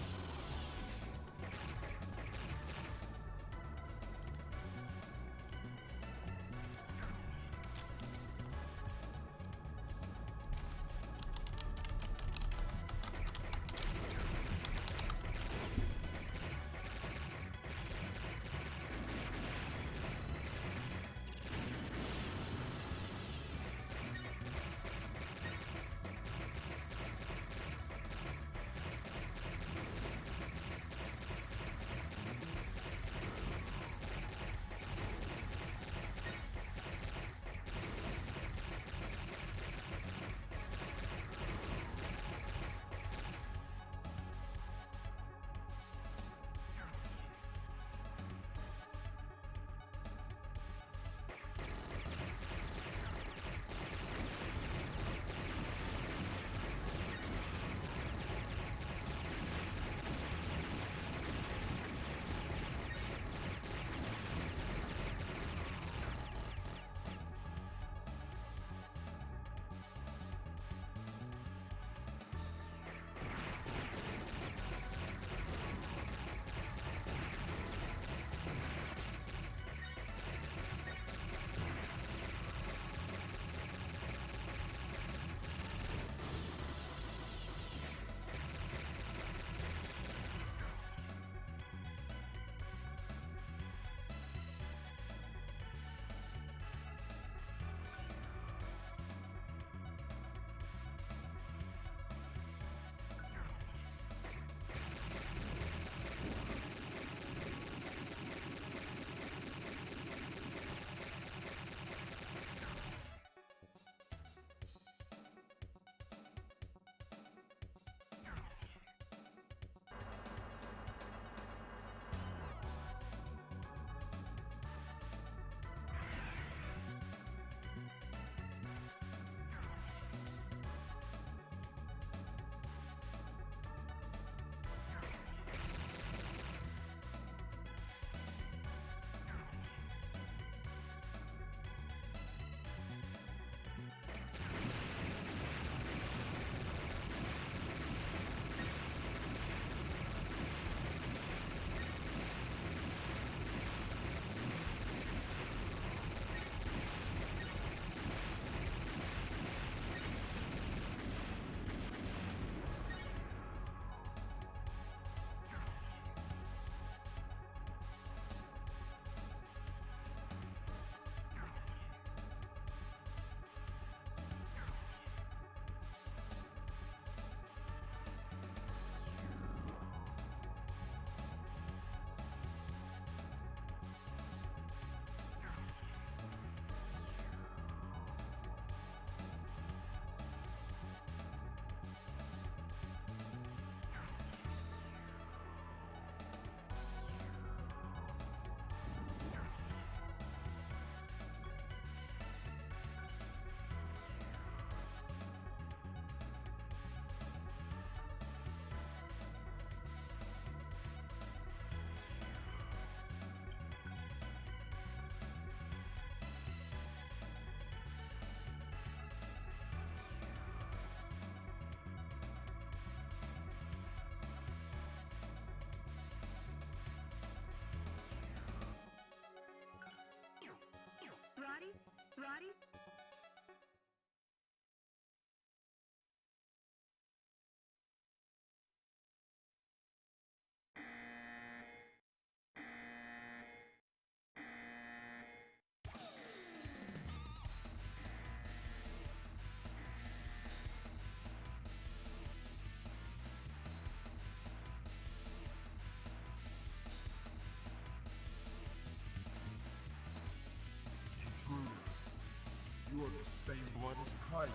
blood as Kaiser.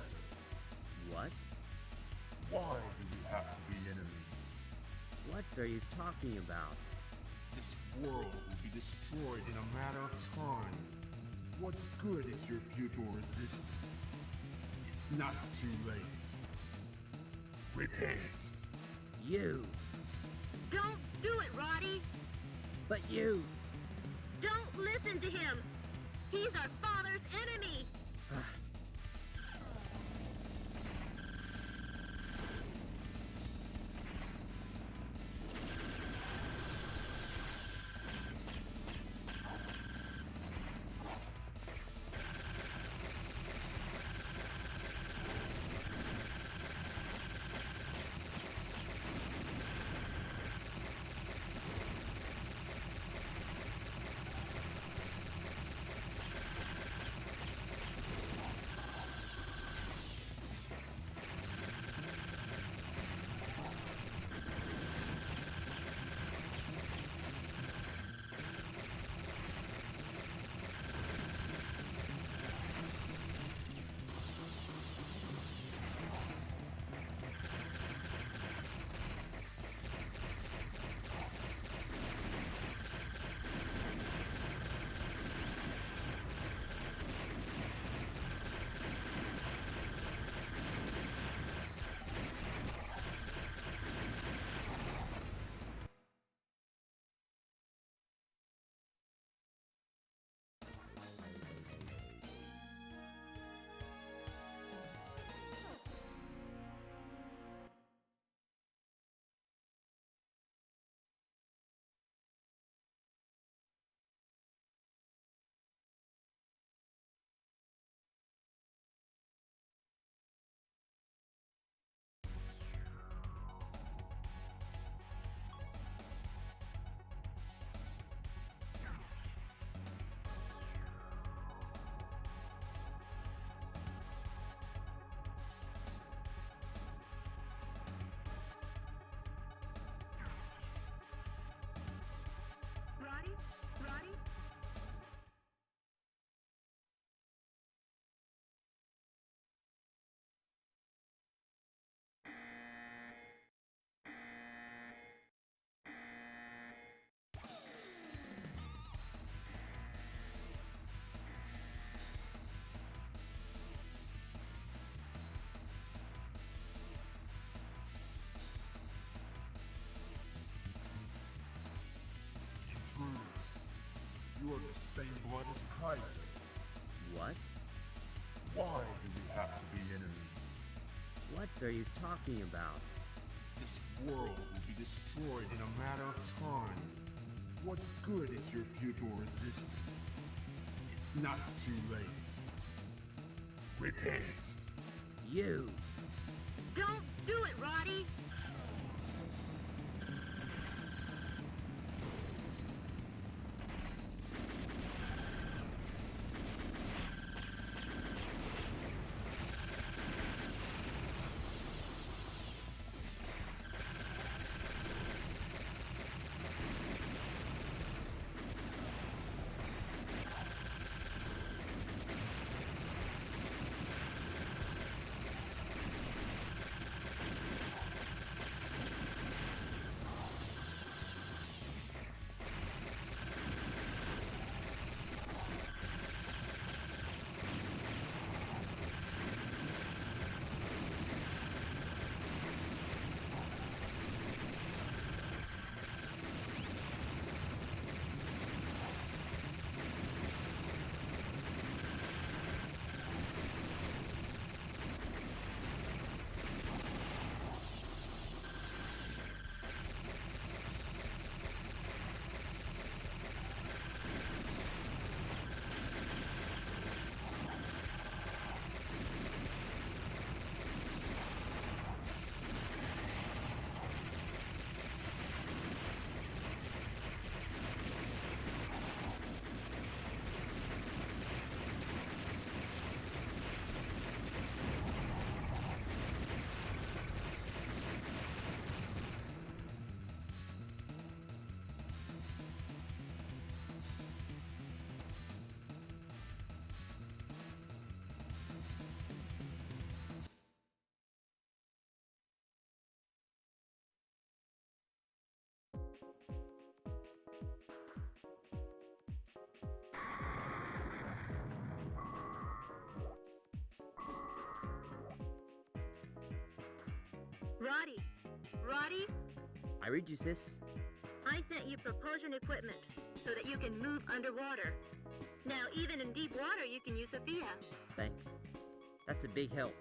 What? Why do we have to be enemies? What are you talking about? This world will be destroyed in a matter of time. What good is your futile resistance? It's not too late. Repent! You! Don't do it, Roddy! But you! Don't listen to him! He's our father's enemy! Roddy? Roddy? Intruder, you are the same blood as Kaiser. What? Why do we have to be enemies? What are you talking about? This world will be destroyed in a matter of time. What good is your futile resistance? It's not too late. Repent! You! Don't do it, Roddy! Roddy, I read you, sis. I sent you propulsion equipment so that you can move underwater. Now, even in deep water, you can use Sophia. Thanks. That's a big help.